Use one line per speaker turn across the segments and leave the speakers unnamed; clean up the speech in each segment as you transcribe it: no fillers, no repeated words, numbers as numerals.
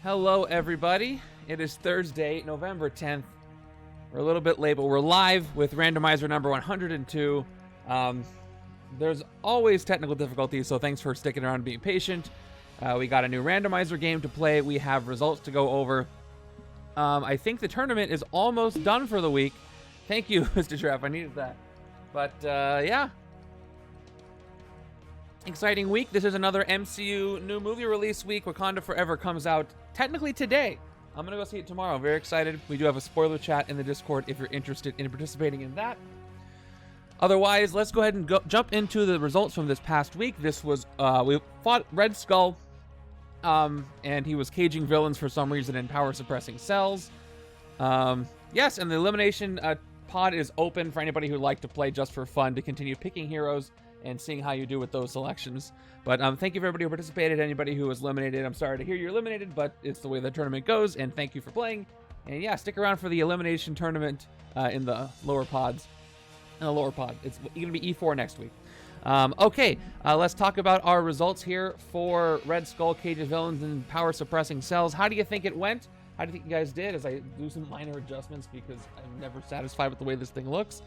Hello, everybody. It is Thursday, November 10th. We're a little bit late, but we're live with Randomizer number 102. There's always technical difficulties, so thanks for sticking around and being patient. We got a new Randomizer game to play. We have results to go over. I think the tournament is almost done for the week. Thank you, Mr. Treff. I needed that. But, yeah. Exciting week. This is another MCU new movie release week. Wakanda Forever comes out technically today. I'm going to go see it tomorrow. Very excited. We do have a spoiler chat in the Discord if you're interested in participating in that. Otherwise, let's go ahead and jump into the results from this past week. This was, we fought Red Skull, and he was caging villains for some reason and power suppressing cells. Yes, and the elimination pod is open for anybody who'd like to play just for fun to continue picking heroes and seeing how you do with those selections. But thank you for everybody who participated. Anybody who was eliminated, I'm sorry to hear you're eliminated, but it's the way the tournament goes, and thank you for playing. And yeah, stick around for the elimination tournament in the lower pods. In the lower pod. It's going to be E4 next week. Okay, let's talk about our results here for Red Skull, Cages Villains, and Power Suppressing Cells. How do you think it went? How do you think you guys did? As I do some minor adjustments because I'm never satisfied with the way this thing looks.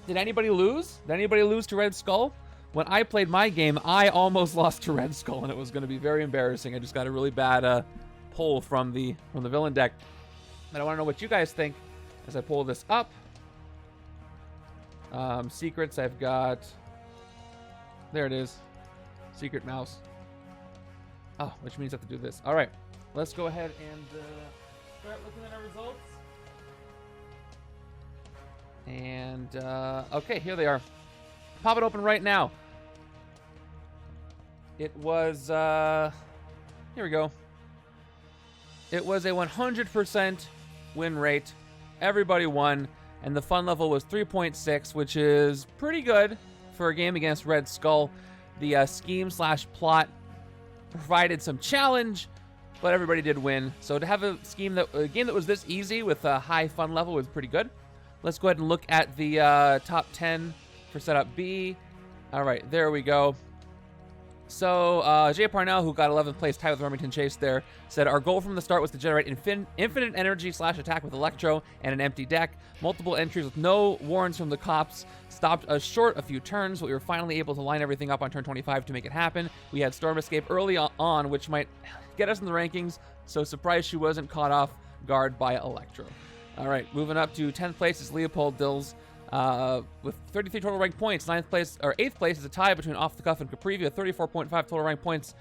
Did anybody lose? Did anybody lose to Red Skull? When I played my game, I almost lost to Red Skull, and it was going to be very embarrassing. I just got a really bad pull from the villain deck. And I want to know what you guys think as I pull this up. Secrets, I've got... There it is. Secret mouse. Oh, which means I have to do this. All right. Let's go ahead and start looking at our results. And, okay, here they are. Pop it open right now. It was, here we go. It was a 100% win rate. Everybody won, and the fun level was 3.6, which is pretty good for a game against Red Skull. The scheme/plot provided some challenge, but everybody did win. So to have a game that was this easy with a high fun level was pretty good. Let's go ahead and look at the top 10 for setup B. All right, there we go. So Jay Parnell, who got 11th place, tied with Remington Chase there, said, our goal from the start was to generate infinite energy/attack with Electro and an empty deck. Multiple entries with no warns from the cops stopped us short a few turns, but we were finally able to line everything up on turn 25 to make it happen. We had Storm Escape early on, which might get us in the rankings, so surprised she wasn't caught off guard by Electro. All right, moving up to 10th place is Leopold Dills with 33 total rank points. 8th place is a tie between Off the Cuff and Caprivi with 34.5 total rank points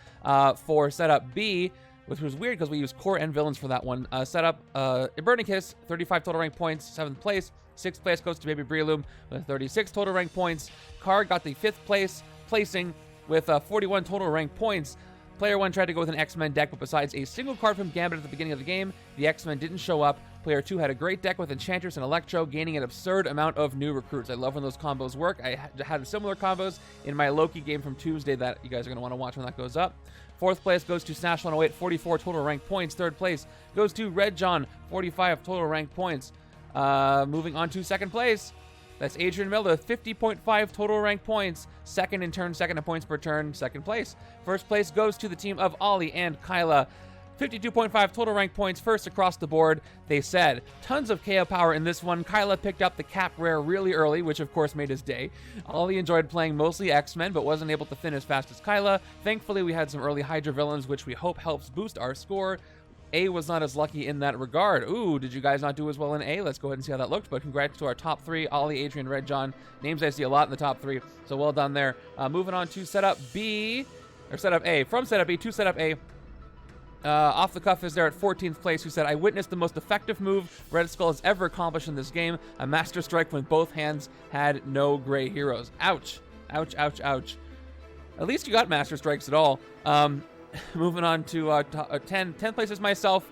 for setup B, which was weird because we used core and villains for that one. Setup Ibernicus, 35 total rank points, 7th place. 6th place goes to Baby Breloom with 36 total rank points. Card got the 5th placing with 41 total rank points. Player 1 tried to go with an X-Men deck, but besides a single card from Gambit at the beginning of the game, the X-Men didn't show up. Player 2 had a great deck with Enchantress and Electro, gaining an absurd amount of new recruits. I love when those combos work. I had similar combos in my Loki game from Tuesday that you guys are going to want to watch when that goes up. 4th place goes to Snash 108, 44 total rank points. 3rd place goes to Red John, 45 total rank points. Moving on to 2nd place. That's Adrian Miller, 50.5 total rank points. Second in points per turn, 2nd place. 1st place goes to the team of Ollie and Kyla. 52.5 total rank points, first across the board. They said, tons of KO power in this one. Kyla picked up the Cap Rare really early, which of course made his day. Ollie enjoyed playing mostly X-Men, but wasn't able to finish as fast as Kyla. Thankfully, we had some early Hydra villains, which we hope helps boost our score. A was not as lucky in that regard. Ooh, did you guys not do as well in A? Let's go ahead and see how that looked. But congrats to our top 3, Ollie, Adrian, Red John. Names I see a lot in the top 3, so well done there. Moving on to setup B, or setup A. From setup B to setup A. Off the Cuff is there at 14th place, who said, I witnessed the most effective move Red Skull has ever accomplished in this game. A Master Strike when both hands had no gray heroes. Ouch. Ouch, ouch, ouch. At least you got Master Strikes at all. Moving on to 10th place is myself,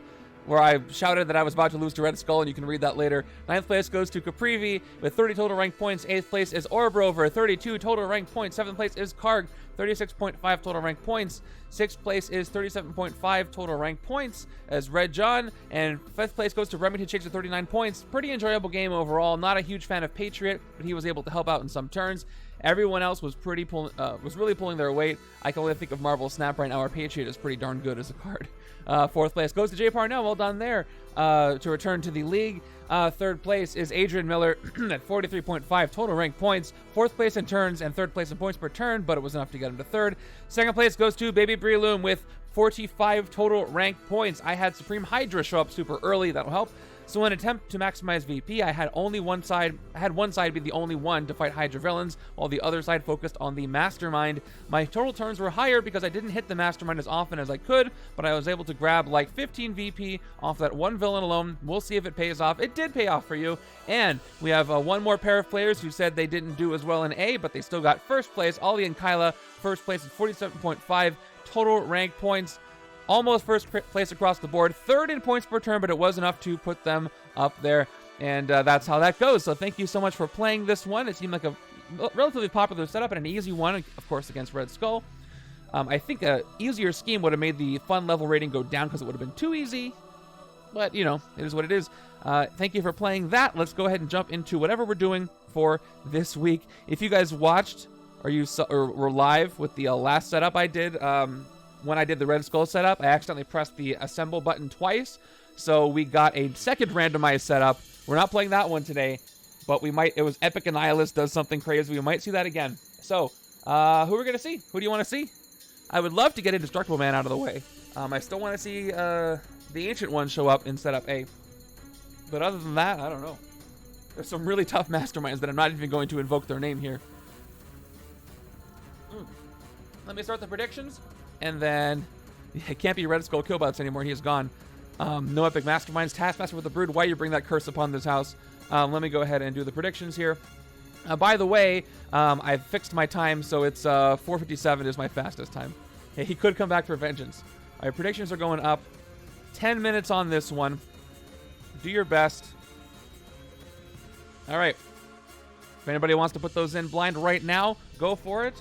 where I shouted that I was about to lose to Red Skull, and you can read that later. 9th place goes to Caprivi with 30 total rank points. 8th place is Orbrover, 32 total rank points. 7th place is Karg, 36.5 total rank points. 6th place is 37.5 total rank points as Red John. And 5th place goes to Remington Chase with 39 points. Pretty enjoyable game overall. Not a huge fan of Patriot, but he was able to help out in some turns. Everyone else was really pulling their weight. I can only think of Marvel Snap right now. Our Patriot is pretty darn good as a card. 4th place goes to Jay Parnell. Well done there to return to the league. 3rd place is Adrian Miller at 43.5 total ranked points. 4th place in turns and 3rd place in points per turn, but it was enough to get him to 3rd. 2nd place goes to Baby Breloom with 45 total ranked points. I had Supreme Hydra show up super early. That'll help. So in an attempt to maximize VP, I had one side be the only one to fight Hydra villains, while the other side focused on the Mastermind. My total turns were higher because I didn't hit the Mastermind as often as I could, but I was able to grab like 15 VP off that one villain alone. We'll see if it pays off. It did pay off for you. And we have one more pair of players who said they didn't do as well in A, but they still got 1st place. Ollie and Kyla, 1st place at 47.5 total rank points. Almost 1st place across the board. 3rd in points per turn, but it was enough to put them up there. And that's how that goes. So thank you so much for playing this one. It seemed like a relatively popular setup and an easy one, of course, against Red Skull. I think an easier scheme would have made the fun level rating go down because it would have been too easy. But, you know, it is what it is. Thank you for playing that. Let's go ahead and jump into whatever we're doing for this week. If you guys watched or were live with the last setup I did, when I did the Red Skull setup, I accidentally pressed the assemble button twice, so we got a second randomized setup. We're not playing that one today, but we might. It was Epic Annihilus does something crazy. We might see that again. So, who are we going to see? Who do you want to see? I would love to get Indestructible Man out of the way. I still want to see the Ancient One show up in setup A. But other than that, I don't know. There's some really tough Masterminds that I'm not even going to invoke their name here. Let me start the predictions. And then, it can't be Red Skull Killbots anymore. He is gone. No Epic Masterminds. Taskmaster with the Brood. Why you bring that curse upon this house? Let me go ahead and do the predictions here. By the way, I've fixed my time, so it's 4:57 is my fastest time. Hey, he could come back for vengeance. All right, predictions are going up. 10 minutes on this one. Do your best. All right. If anybody wants to put those in blind right now, go for it.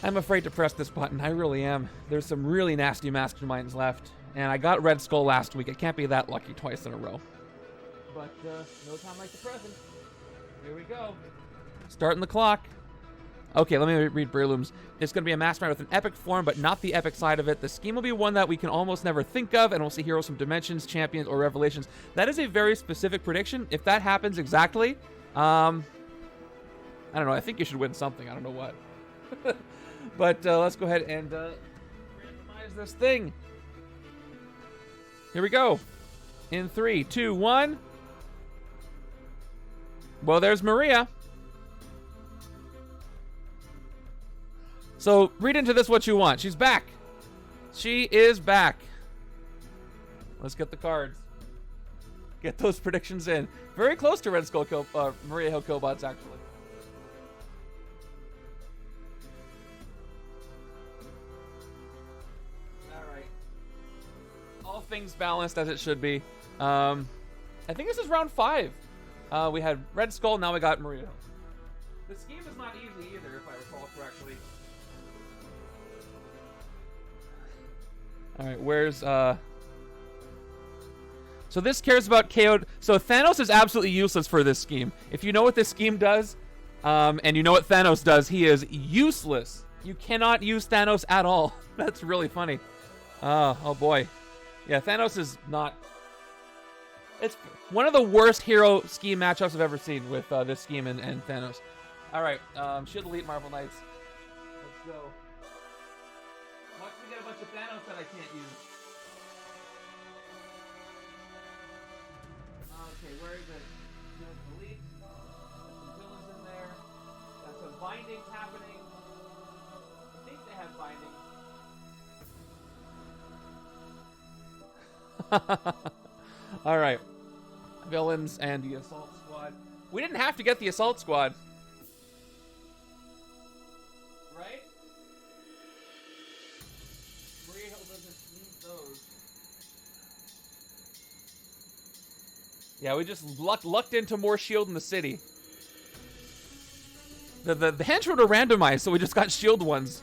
I'm afraid to press this button. I really am. There's some really nasty Masterminds left. And I got Red Skull last week. I can't be that lucky twice in a row. But no time like the present. Here we go. Starting the clock. Okay, let me read Breloom's. It's going to be a Mastermind with an epic form, but not the epic side of it. The scheme will be one that we can almost never think of, and we'll see heroes from Dimensions, Champions, or Revelations. That is a very specific prediction. If that happens exactly, I don't know. I think you should win something. I don't know what. But let's go ahead and randomize this thing. Here we go. In 3, 2, 1. Well, there's Maria. So read into this what you want. She's back. She is back. Let's get the cards. Get those predictions in. Very close to Red Skull Maria Hill Killbots, actually. Things balanced as it should be. I think this is round 5. We had Red Skull, now we got Maria. The scheme is not easy either, if I recall correctly. Alright, where's so this cares about KO. So Thanos is absolutely useless for this scheme. If you know what this scheme does, and you know what Thanos does, he is useless. You cannot use Thanos at all. That's really funny. Oh boy. Yeah, Thanos is not... It's one of the worst hero scheme matchups I've ever seen with this scheme and Thanos. Alright, Shield Elite Marvel Knights. Let's go. Watch me get a bunch of Thanos that I can't use. Okay, where is it? Shield Elite. Got some villains in there. Got some bindings happening. I think they have bindings. All right, villains and the assault squad. We didn't have to get the assault squad, right? Maria Hill doesn't need those. Yeah, we just lucked into more shield in the city. The henchmen are randomized, so we just got shield ones.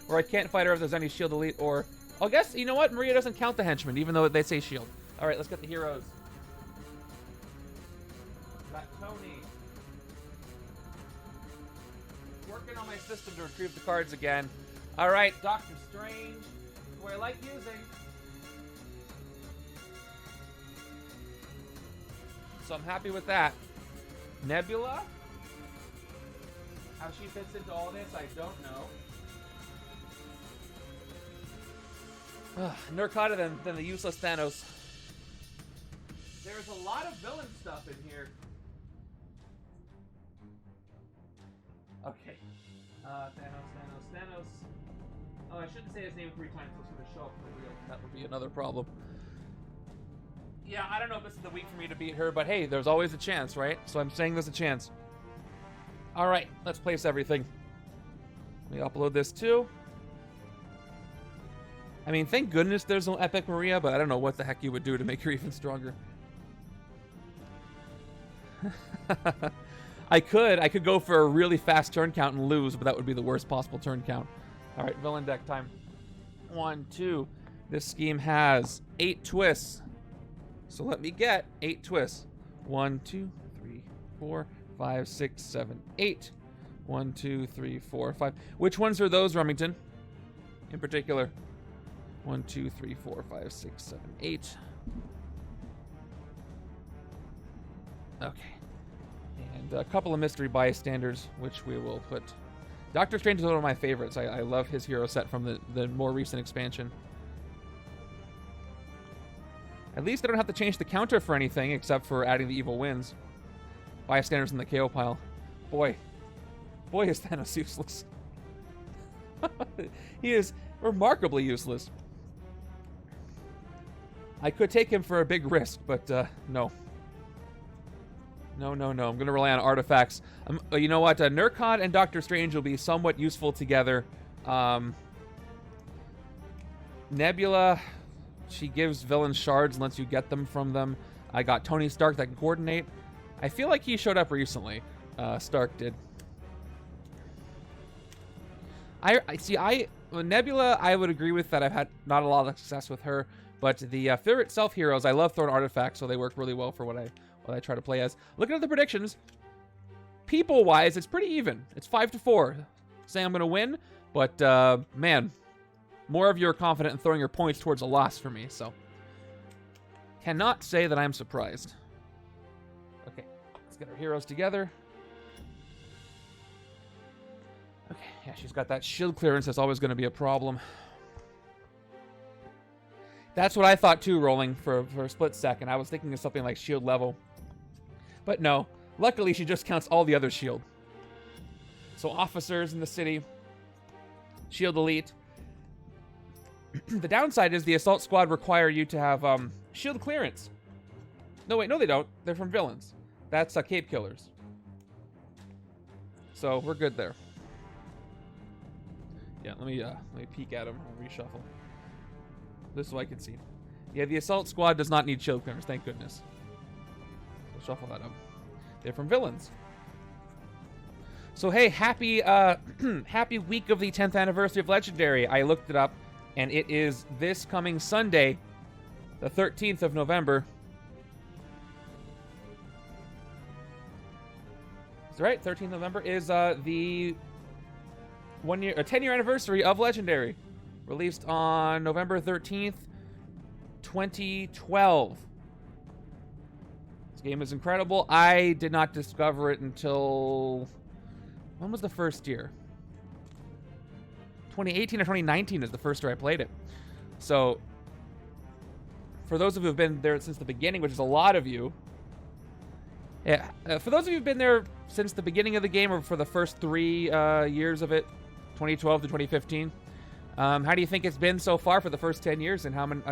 Or I can't fight her if there's any shield elite or. I guess, you know what? Maria doesn't count the henchmen, even though they say shield. All right, let's get the heroes. Got Tony. my system to retrieve the cards again. All right, Doctor Strange, who I like using. So I'm happy with that. Nebula. How she fits into all this, I don't know. Nerkkod than the useless Thanos. There's a lot of villain stuff in here. Okay. Thanos. Oh, I shouldn't say his name 3 times, so it's going to show up for real. That would be another problem. Yeah, I don't know if this is the week for me to beat her, but hey, there's always a chance, right? So I'm saying there's a chance. All right, let's place everything. Let me upload this too. I mean, thank goodness there's no Epic Maria, but I don't know what the heck you would do to make her even stronger. I could go for a really fast turn count and lose, but that would be the worst possible turn count. All right, villain deck time. 1, 2. This scheme has 8 twists. So let me get 8 twists. 1, 2, 3, 4, 5, 6, 7, 8. 1, 2, 3, 4, 5. Which ones are those, Remington? In particular. 1, 2, 3, 4, 5, 6, 7, 8. Okay. And a couple of mystery bystanders, which we will put. Doctor Strange is one of my favorites. I love his hero set from the more recent expansion. At least I don't have to change the counter for anything except for adding the evil wins. Bystanders in the KO pile. Boy is Thanos useless. He is remarkably useless. I could take him for a big risk, but no. No. I'm going to rely on artifacts. You know what? Nerkkod and Doctor Strange will be somewhat useful together. Nebula, she gives villains shards and lets you get them from them. I got Tony Stark that can coordinate. I feel like he showed up recently. Stark did. Nebula, I would agree with that. I've had not a lot of success with her, but the Fear Itself heroes, I love throwing artifacts, so they work really well for what I try to play as. Looking at the predictions, people-wise, it's pretty even. It's 5-4. Saying I'm going to win, but man, more of you are confident in throwing your points towards a loss for me, so cannot say that I'm surprised. Okay, let's get our heroes together. Okay, yeah, she's got that shield clearance. That's always going to be a problem. That's what I thought too, rolling for a split second. I was thinking of something like shield level. But no, luckily she just counts all the other shield. So officers in the city, shield elite. The downside is the assault squad require you to have shield clearance. No, wait, no they don't. They're from villains. That's cape killers. So we're good there. Yeah, let me peek at them and reshuffle. This is what I can see. Yeah, the assault squad does not need shield clearance, thank goodness. So shuffle that up. They're from villains. So hey, happy happy week of the 10th anniversary of Legendary. I looked it up, and it is this coming Sunday, the 13th of November. That's right, 13th of November is the 10-year anniversary of Legendary. Released on November 13th, 2012. This game is incredible. I did not discover it until... When was the first year? 2018 or 2019 is the first year I played it. So, for those of you who have been there since the beginning, which is a lot of you... Yeah, for those of you who've been there since the beginning of the game, or for the first 3 years of it, 2012 to 2015... how do you think it's been so far for the first 10 years, and how much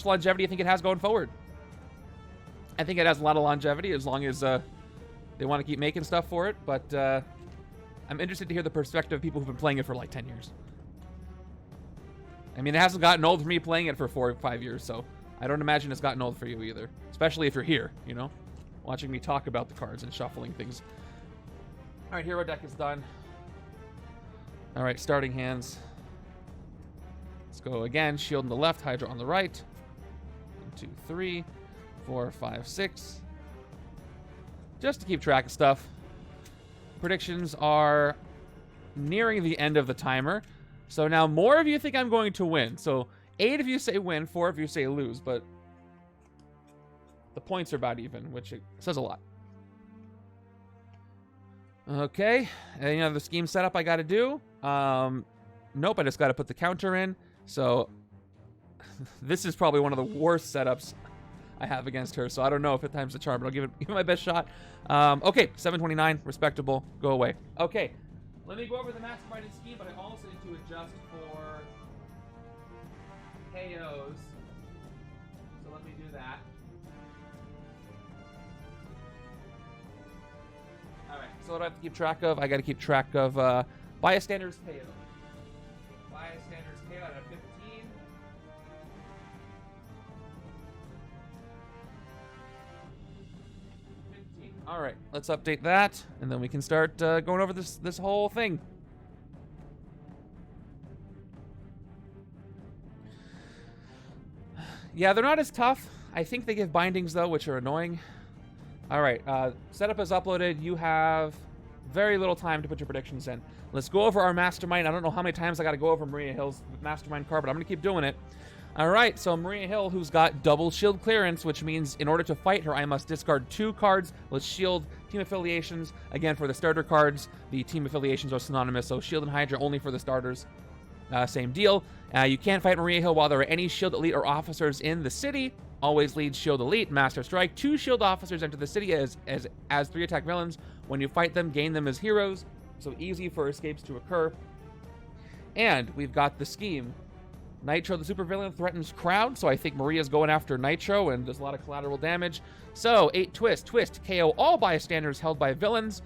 longevity do you think it has going forward? I think it has a lot of longevity as long as they want to keep making stuff for it, but I'm interested to hear the perspective of people who've been playing it for like 10 years. I mean, it hasn't gotten old for me playing it for 4 or 5 years, so I don't imagine it's gotten old for you either, especially if you're here, you know, watching me talk about the cards and shuffling things. All right, hero deck is done. All right, starting hands. Let's go again. Shield on the left, Hydra on the right. 1, 2, 3, 4, 5, 6. Just to keep track of stuff. predictions are nearing the end of the timer. So now more of you think I'm going to win. So 8 of you say win, 4 of you say lose, but the points are about even, which it says a lot. Okay, any other scheme setup I got to do? Nope, I just got to put the counter in. So this is probably one of the worst setups I have against her. So I don't know if it times the charm, but I'll give it my best shot. Okay, 729, respectable. Go away. Okay, let me go over the Mastermind scheme, but I also need to adjust for KOs. So let me do that. Alright, so what do I have to keep track of? I got to keep track of bystanders KO. Bystanders KO out of 15. All right, let's update that, and then we can start going over this whole thing. Yeah, they're not as tough. I think they give bindings, though, which are annoying. All right, setup is uploaded. You have very little time to put your predictions in. Let's go over our Mastermind. I don't know how many times I got to go over Maria Hill's Mastermind card, but I'm going to keep doing it. All right, so Maria Hill, who's got double shield clearance, which means in order to fight her, I must discard 2 cards with shield team affiliations. Again, for the starter cards, the team affiliations are synonymous, so shield and Hydra only for the starters. Same deal. You can't fight Maria Hill while there are any shield elite or officers in the city. Always leads shield elite. Master strike. 2 shield officers enter the city as 3 attack villains. When you fight them, gain them as heroes. So easy for escapes to occur. And we've got the scheme. Nitro, the supervillain, threatens crowd, so I think Maria's going after Nitro, and there's a lot of collateral damage. So, 8 twist, KO all bystanders held by villains.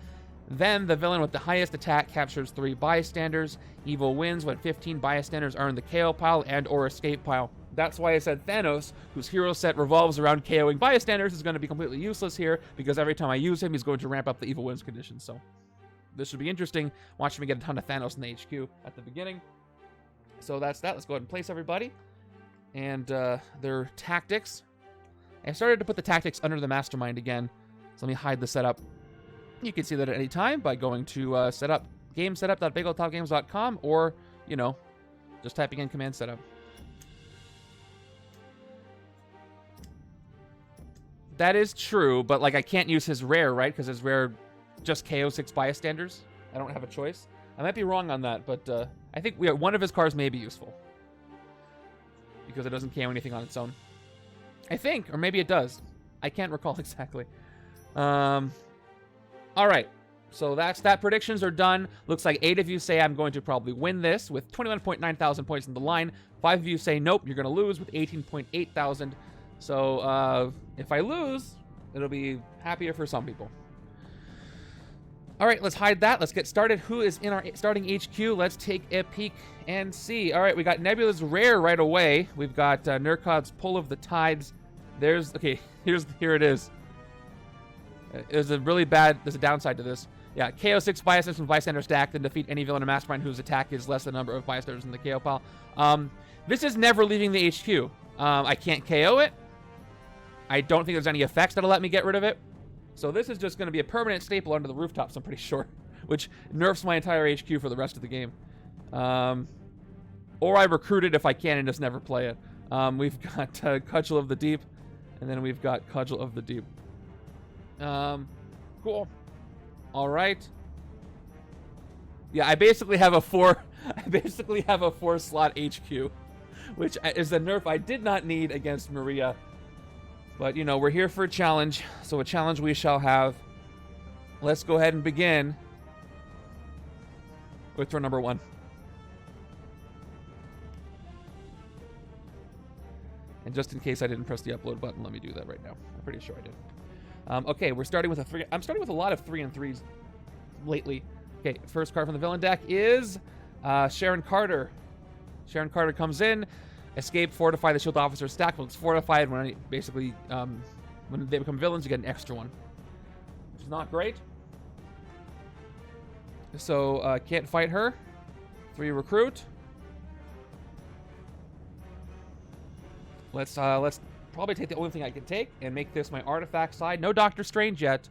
Then the villain with the highest attack captures 3 bystanders. Evil wins when 15 bystanders are in the KO pile and or escape pile. That's why I said Thanos, whose hero set revolves around KOing bystanders, is going to be completely useless here, because every time I use him, he's going to ramp up the evil wins condition. So, this should be interesting. Watch me get a ton of Thanos in the HQ at the beginning. So that's that. Let's go ahead and place everybody. And their tactics. I started to put the tactics under the Mastermind again. So let me hide the setup. You can see that at any time by going to setup, gamesetup.bigoldtopgames.com, or, you know, just typing in command setup. That is true, but like I can't use his rare, right? Because his rare just KO 6 bystanders. I don't have a choice. I might be wrong on that, but I think one of his cards may be useful. Because it doesn't KO anything on its own. I think, or maybe it does. I can't recall exactly. Alright, so that. Predictions are done. Looks like 8 of you say I'm going to probably win this with 21.9 thousand points in the line. 5 of you say nope, you're going to lose with 18.8 thousand. So if I lose, it'll be happier for some people. All right, let's hide that. Let's get started. Who is in our starting HQ? Let's take a peek and see. All right, we got Nebula's rare right away. We've got Nerkkod's Pull of the Tides. Here it is. There's a downside to this. Yeah, KO 6 bystanders from bystander stack, then defeat any villain or mastermind whose attack is less than the number of bystanders in the KO pile. This is never leaving the HQ. I can't KO it. I don't think there's any effects that'll let me get rid of it. So this is just going to be a permanent staple under the rooftops, I'm pretty sure, which nerfs my entire HQ for the rest of the game. Or I recruit it if I can and just never play it. We've got Cudgel of the Deep, and then we've got Cudgel of the Deep. Cool. All right. Yeah, I basically have a 4-slot HQ, which is a nerf I did not need against Maria. But, you know, we're here for a challenge, so a challenge we shall have. Let's go ahead and begin with turn number 1. And just in case I didn't press the upload button, let me do that right now. I'm pretty sure I did. Okay, we're starting with a 3. I'm starting with a lot of 3 and 3s lately. Okay, first card from the villain deck is Sharon Carter. Sharon Carter comes in. Escape, fortify the shield officer stack. Well, it's fortified when when they become villains, you get an extra one. Which is not great. So, can't fight her. 3 recruit. Let's probably take the only thing I can take and make this my artifact side. No Doctor Strange yet,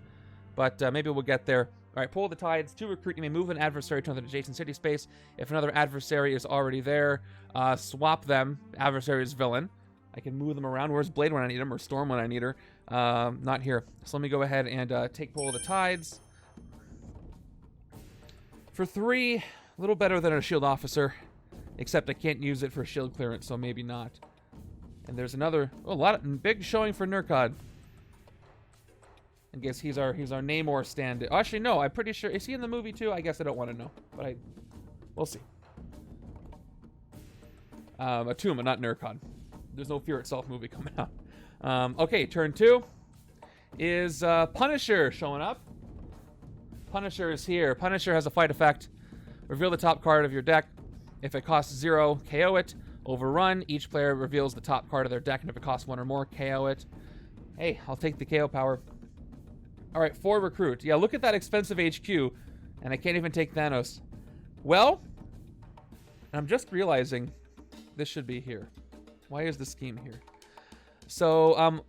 but maybe we'll get there. All right, pull the tides. To recruit, you may move an adversary to another adjacent city space. If another adversary is already there, swap them. Adversary is villain. I can move them around. Where's Blade when I need him, or Storm when I need her? Not here. So let me go ahead and take pull of the tides. For 3, a little better than a shield officer, except I can't use it for shield clearance, so maybe not. And there's another, a lot of big showing for Nerkkod. I guess he's our Namor stand. Oh, actually, no, I'm pretty sure. Is he in the movie too? I guess I don't want to know, but we'll see. Atuma, not Nerkkod. There's no Fear Itself movie coming out. Okay, turn 2 is Punisher showing up. Punisher is here. Punisher has a fight effect. Reveal the top card of your deck. If it costs 0, KO it. Overrun. Each player reveals the top card of their deck, and if it costs 1 or more, KO it. Hey, I'll take the KO power. All right, 4 recruit. Yeah, look at that expensive HQ, and I can't even take Thanos. Well, I'm just realizing this should be here. Why is the scheme here? So,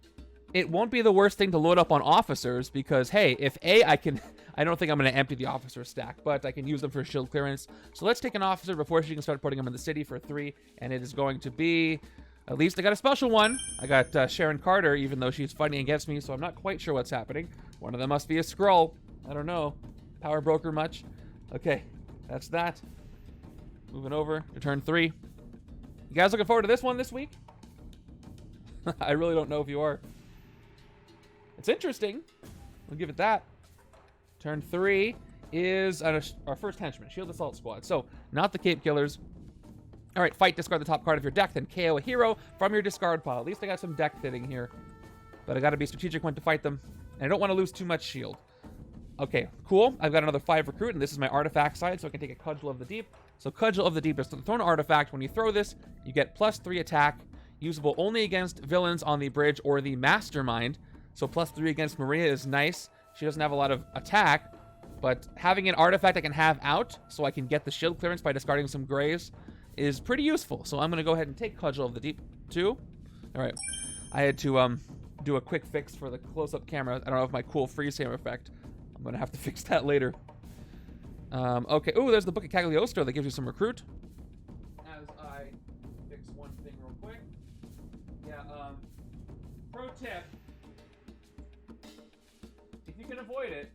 it won't be the worst thing to load up on officers because, hey, if I don't think I'm going to empty the officer stack, but I can use them for shield clearance. So let's take an officer before she can start putting them in the city for 3, and it is going to be, at least I got a special one. I got Sharon Carter, even though she's fighting against me, so I'm not quite sure what's happening. One of them must be a Skrull. I don't know. Power broker much? Okay, that's that. Moving over to turn 3. You guys looking forward to this one this week? I really don't know if you are. It's interesting. We'll give it that. Turn 3 is our first henchman, S.H.I.E.L.D. Assault Squad. So, not the Cape Killers. All right, fight, discard the top card of your deck, then KO a hero from your discard pile. At least I got some deck fitting here. But I got to be strategic when to fight them. And I don't want to lose too much shield. Okay, cool. I've got another 5 recruit, and this is my artifact side, so I can take a Cudgel of the Deep. So Cudgel of the Deep is throw an artifact. When you throw this, you get +3 attack, usable only against villains on the bridge or the Mastermind. So +3 against Maria is nice. She doesn't have a lot of attack, but having an artifact I can have out so I can get the shield clearance by discarding some grays is pretty useful. So I'm going to go ahead and take Cudgel of the Deep too. All right. I had to do a quick fix for the close-up camera. I don't know if my cool freeze frame effect. I'm going to have to fix that later. Okay. Ooh, there's the Book of Cagliostro that gives you some recruit. As I fix one thing real quick. Yeah, pro tip. If you can avoid it,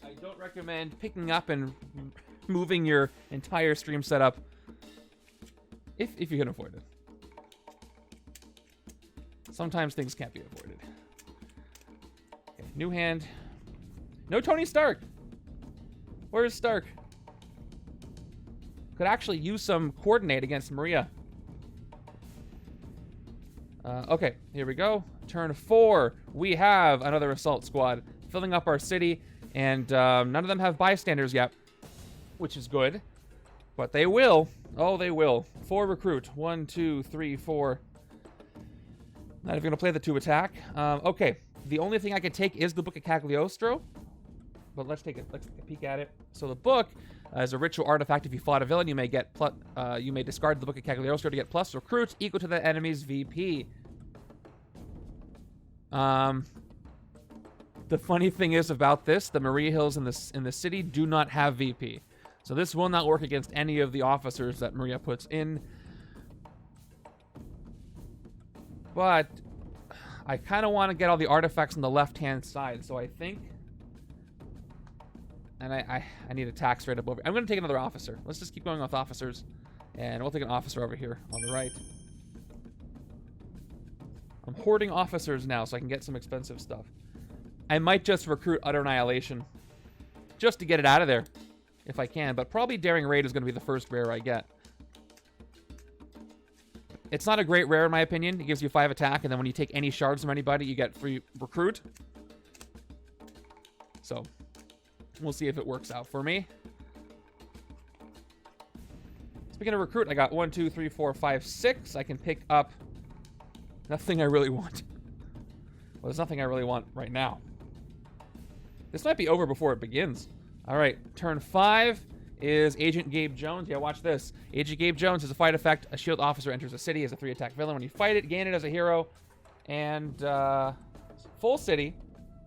I don't recommend picking up and moving your entire stream setup if you can avoid it. Sometimes things can't be avoided. Okay, new hand. No Tony Stark. Where is Stark? Could actually use some coordinate against Maria. Okay, here we go. Turn 4. We have another assault squad filling up our city, and none of them have bystanders yet, which is good. But they will. Oh, they will. 4 recruit. 1, 2, 3, 4. Not even going to play the 2 attack. Okay, the only thing I can take is the Book of Cagliostro. But let's take a peek at it. So the book is a ritual artifact. If you fought a villain, you may get you may discard the Book of Cagliostro to get plus recruits equal to the enemy's VP. The funny thing is about this, the Maria Hills in the city do not have VP. So this will not work against any of the officers that Maria puts in. But I kind of want to get all the artifacts on the left-hand side, so I think... And I need a tax right up over... I'm going to take another officer. Let's just keep going with officers. And we'll take an officer over here on the right. I'm hoarding officers now so I can get some expensive stuff. I might just recruit Utter Annihilation. Just to get it out of there. If I can. But probably Daring Raid is going to be the first rare I get. It's not a great rare in my opinion. It gives you 5 attack, and then when you take any shards from anybody, you get free recruit. So... we'll see if it works out for me. Speaking of recruit, I got 1, 2, 3, 4, 5, 6. I can pick up nothing I really want. Well, there's nothing I really want right now. This might be over before it begins. All right, turn 5 is Agent Gabe Jones. Yeah, watch this. Agent Gabe Jones has a fight effect. A shield officer enters a city as a 3-attack villain. When you fight it, gain it as a hero. And full city.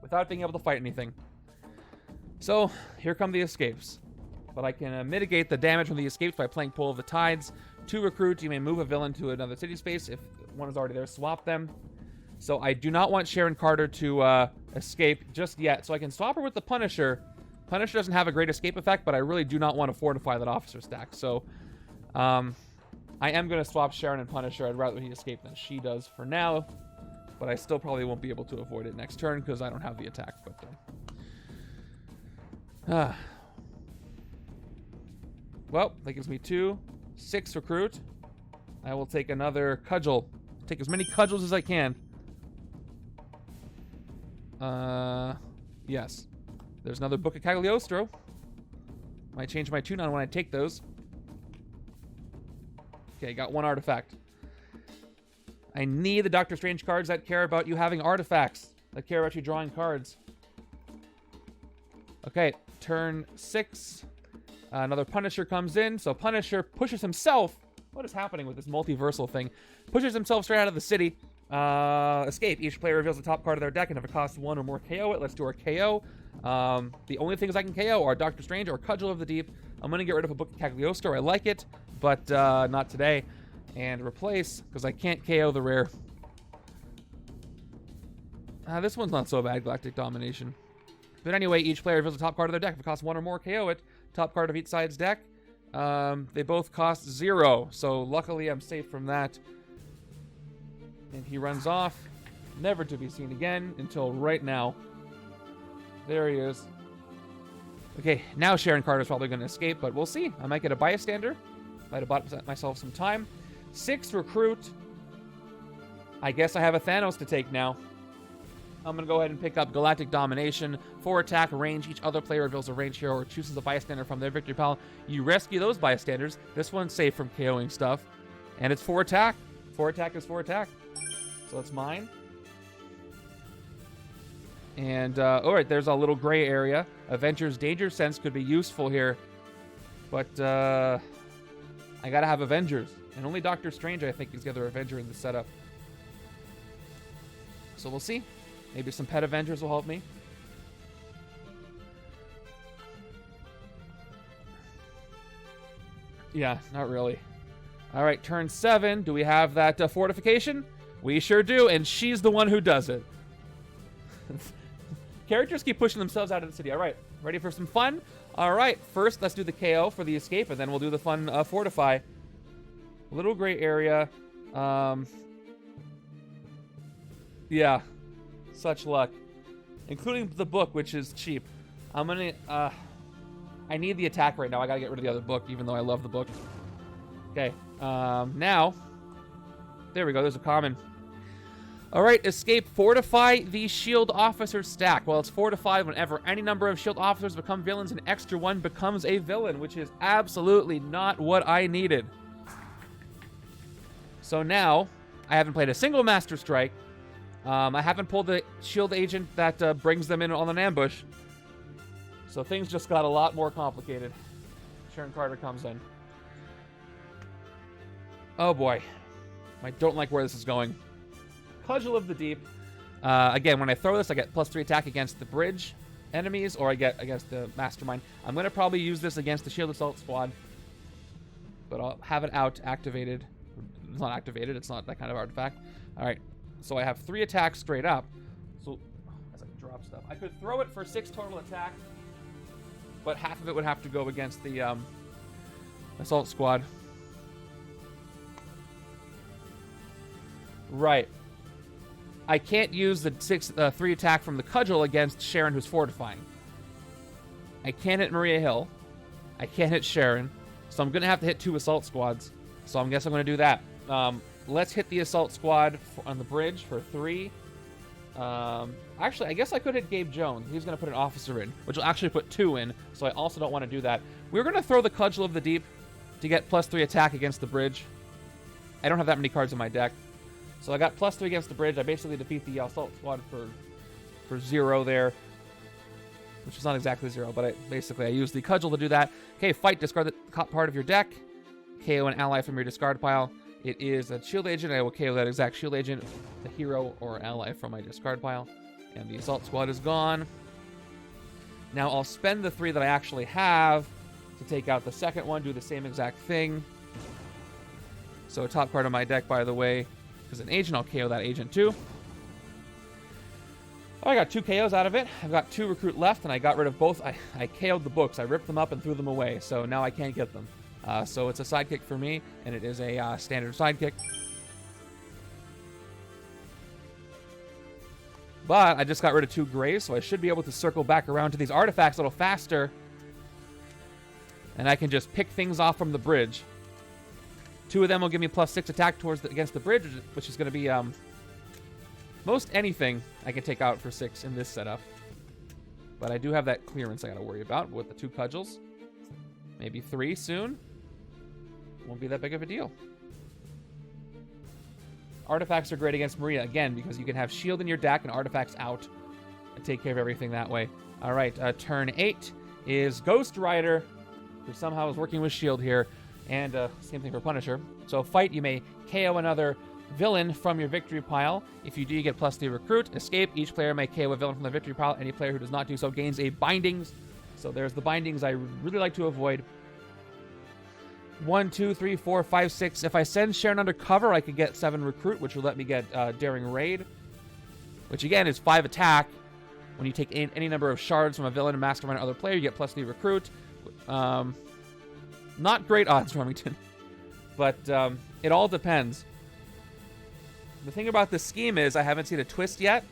without being able to fight anything. So, here come the escapes. But I can mitigate the damage from the escapes by playing Pull of the Tides. To recruit, you may move a villain to another city space. If one is already there, swap them. So I do not want Sharon Carter to escape just yet. So I can swap her with the Punisher. Punisher doesn't have a great escape effect, but I really do not want to fortify that officer stack. So I am going to swap Sharon and Punisher. I'd rather he escape than she does for now. But I still probably won't be able to avoid it next turn because I don't have the attack. But well, that gives me 2. 6 recruit. I will take another cudgel. Take as many cudgels as I can. Yes. There's another Book of Cagliostro. Might change my tune on when I take those. Okay, got 1 artifact. I need the Doctor Strange cards that care about you having artifacts. That care about you drawing cards. Okay, turn 6. Another Punisher comes in. So Punisher pushes himself. What is happening with this multiversal thing? Pushes himself straight out of the city. Escape. Each player reveals the top card of their deck, and if it costs 1 or more, KO it. Let's do our KO. The only things I can KO are Doctor Strange or Cudgel of the Deep. I'm going to get rid of a Book of Cagliostro. I like it, but not today. And replace, because I can't KO the rare. This one's not so bad, Galactic Domination. But anyway, each player reveals the top card of their deck. If it costs 1 or more, KO it. Top card of each side's deck. They both cost 0, so luckily I'm safe from that. And he runs off, never to be seen again until right now. There he is. Okay, now Sharon Carter's probably going to escape, but we'll see. I might get a bystander. Might have bought myself some time. 6 recruit. I guess I have a Thanos to take now. I'm going to go ahead and pick up Galactic Domination. 4 attack, range. Each other player reveals a range hero or chooses a bystander from their victory pile. You rescue those bystanders. This one's safe from KOing stuff. And it's 4 attack. 4 attack is 4 attack. So it's mine. And, alright, there's a little gray area. Avengers Danger Sense could be useful here. But, I gotta have Avengers. And only Doctor Strange, I think, is the other Avenger in the setup. So we'll see. Maybe some pet Avengers will help me. Yeah, not really. All right, turn 7. Do we have that fortification? We sure do, and she's the one who does it. Characters keep pushing themselves out of the city. All right, ready for some fun? All right, first let's do the KO for the escape, and then we'll do the fun fortify. Little gray area. Yeah, such luck. Including the book, which is cheap. I'm gonna, I need the attack right now. I gotta get rid of the other book, even though I love the book. Okay, now, there we go, there's a common. All right, escape, fortify the S.H.I.E.L.D. officer stack. Well, it's fortified whenever any number of S.H.I.E.L.D. officers become villains, an extra one becomes a villain, which is absolutely not what I needed. So now, I haven't played a single Master Strike. I haven't pulled the S.H.I.E.L.D. agent that brings them in on an ambush. So things just got a lot more complicated. Sharon Carter comes in. Oh boy. I don't like where this is going. Cudgel of the Deep. Again, when I throw this, I get +3 attack against the bridge enemies, or I get against the Mastermind. I'm going to probably use this against the S.H.I.E.L.D. Assault Squad. But I'll have it out activated. It's not activated. It's not that kind of artifact. All right. So I have 3 attacks straight up. So as I drop stuff, I could throw it for 6 total attack, but half of it would have to go against the Assault Squad. Right. I can't use the 3 attack from the Cudgel against Sharon, who's fortifying. I can't hit Maria Hill. I can't hit Sharon. So I'm going to have to hit 2 Assault Squads. So I guess I'm going to do that. Let's hit the Assault Squad on the bridge for 3. Actually, I guess I could hit Gabe Jones. He's going to put an officer in, which will actually put 2 in, so I also don't want to do that. We're going to throw the Cudgel of the Deep to get +3 attack against the bridge. I don't have that many cards in my deck. So I got +3 against the bridge. I basically defeat the Assault Squad for 0 there, which is not exactly 0, but basically I used the Cudgel to do that. Okay, fight. Discard the top part of your deck. KO an ally from your discard pile. It is a S.H.I.E.L.D. agent. I will KO that exact S.H.I.E.L.D. agent, the hero or ally from my discard pile. And the Assault Squad is gone. Now I'll spend the 3 that I actually have to take out the second one, do the same exact thing. So top card of my deck, by the way, is an agent. I'll KO that agent too. Oh, I got 2 KOs out of it. I've got 2 recruit left, and I got rid of both. I KO'd the books. I ripped them up and threw them away, so now I can't get them. So it's a sidekick for me, and it is a standard sidekick. But I just got rid of 2 grays, so I should be able to circle back around to these artifacts a little faster. And I can just pick things off from the bridge. 2 of them will give me +6 attack against the bridge, which is going to be most anything I can take out for 6 in this setup. But I do have that clearance I got to worry about with the 2 cudgels. Maybe 3 soon. Won't be that big of a deal. Artifacts are great against Maria, again, because you can have S.H.I.E.L.D. in your deck and artifacts out and take care of everything that way. All right, turn 8 is Ghost Rider, who somehow is working with S.H.I.E.L.D. here, and same thing for Punisher. So fight, you may KO another villain from your victory pile. If you do, you get +3 recruit. Escape, each player may KO a villain from the victory pile. Any player who does not do so gains a bindings. So there's the bindings I really like to avoid. 1, 2, 3, 4, 5, 6. If I send Sharon undercover, I could get 7 recruit, which will let me get Daring Raid, which again is 5 attack. When you take any number of shards from a villain, mastermind, or other player, you get +3 recruit. Not great odds, Remington, but it all depends. The thing about this scheme is I haven't seen a twist yet,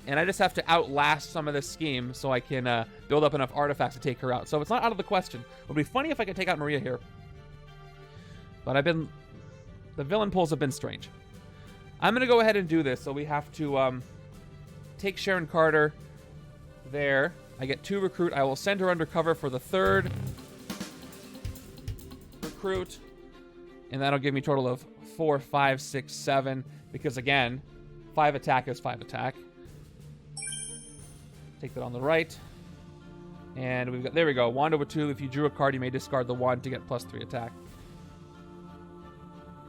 and I just have to outlast some of this scheme so I can build up enough artifacts to take her out. So it's not out of the question. It would be funny if I could take out Maria here. But the villain pulls have been strange. I'm going to go ahead and do this. So we have to take Sharon Carter there. I get 2 recruit. I will send her undercover for the 3rd recruit. And that'll give me a total of 4, 5, 6, 7. Because again, 5 attack is 5 attack. Take that on the right. And we've got, there we go. Wand over 2. If you drew a card, you may discard the wand to get +3 attack.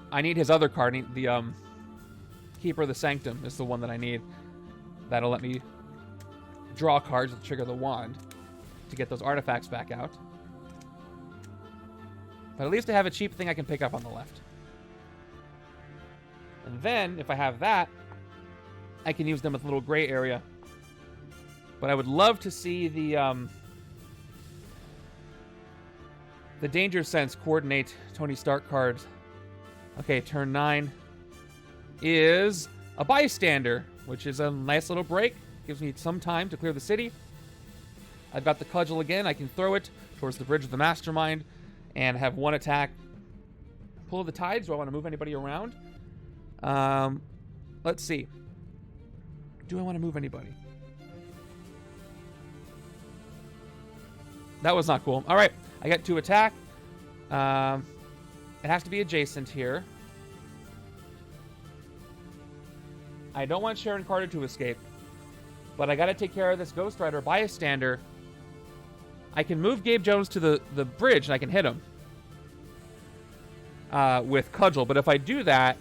I need his other card. The Keeper of the Sanctum is the one that I need. That'll let me draw cards to trigger the wand to get those artifacts back out. But at least I have a cheap thing I can pick up on the left. And then, if I have that, I can use them with a little gray area. But I would love to see the Danger Sense coordinate Tony Stark cards. Okay, turn 9 is a Bystander, which is a nice little break. Gives me some time to clear the city. I've got the Cudgel again. I can throw it towards the bridge of the Mastermind and have 1 attack. Pull the Tides. Do I want to move anybody around? Let's see. Do I want to move anybody? That was not cool. All right, I got 2 attack. It has to be adjacent here. I don't want Sharon Carter to escape, but I got to take care of this Ghost Rider Bystander. I can move Gabe Jones to the bridge, and I can hit him with Cudgel. But if I do that,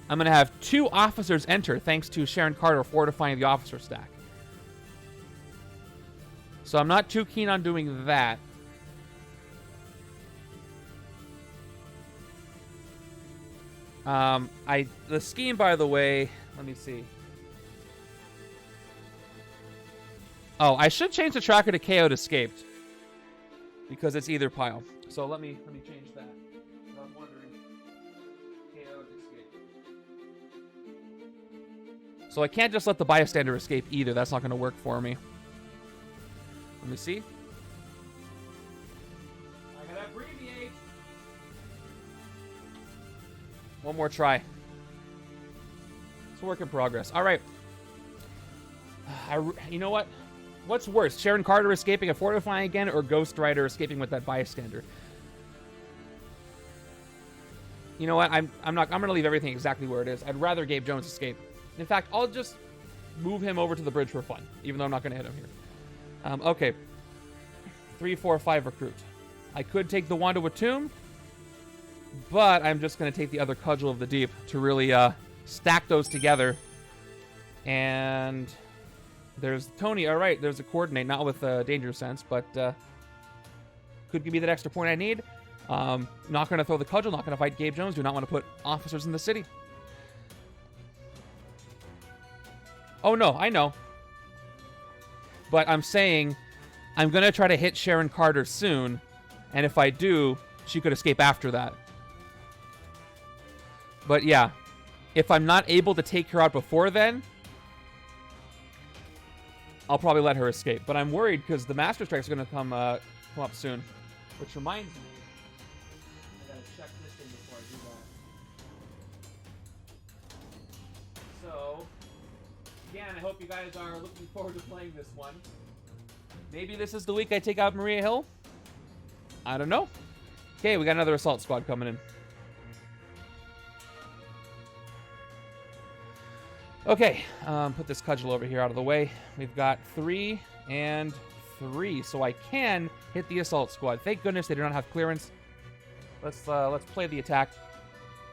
I'm going to have 2 officers enter, thanks to Sharon Carter fortifying the officer stack. So I'm not too keen on doing that. The scheme, by the way, let me see. Oh, I should change the tracker to KO'd Escaped, because it's either pile. So let me change that. I'm wondering. KO'd Escaped. So I can't just let the Bystander escape either. That's not going to work for me. Let me see. I gotta abbreviate. One more try. It's a work in progress. All right. You know what? What's worse, Sharon Carter escaping and fortifying again, or Ghost Rider escaping with that Bystander? You know what? I'm gonna leave everything exactly where it is. I'd rather Gabe Jones escape. In fact, I'll just move him over to the bridge for fun, even though I'm not gonna hit him here. Okay. 3, 4, 5 recruit. I could take the Wand of Tomb, but I'm just going to take the other Cudgel of the Deep to really stack those together. And There's Tony. All right, there's a coordinate, not with danger sense, but could give me that extra point I need. Not going to throw the cudgel, not going to fight Gabe Jones. Do not want to put officers in the city. Oh, no, I know. But I'm saying I'm going to try to hit Sharon Carter soon, and if I do, she could escape after that. But yeah, if I'm not able to take her out before then, I'll probably let her escape. But I'm worried because the Master Strike's going to come up soon. Which reminds me, I gotta check this thing before I do that. So, again, I hope you guys are looking forward to playing this one. Maybe this is the week I take out Maria Hill? I don't know. Okay, we got another assault squad coming in. Okay, put this cudgel over here out of the way. We've got 3 and 3, so I can hit the assault squad. Thank goodness they do not have clearance. Let's play the attack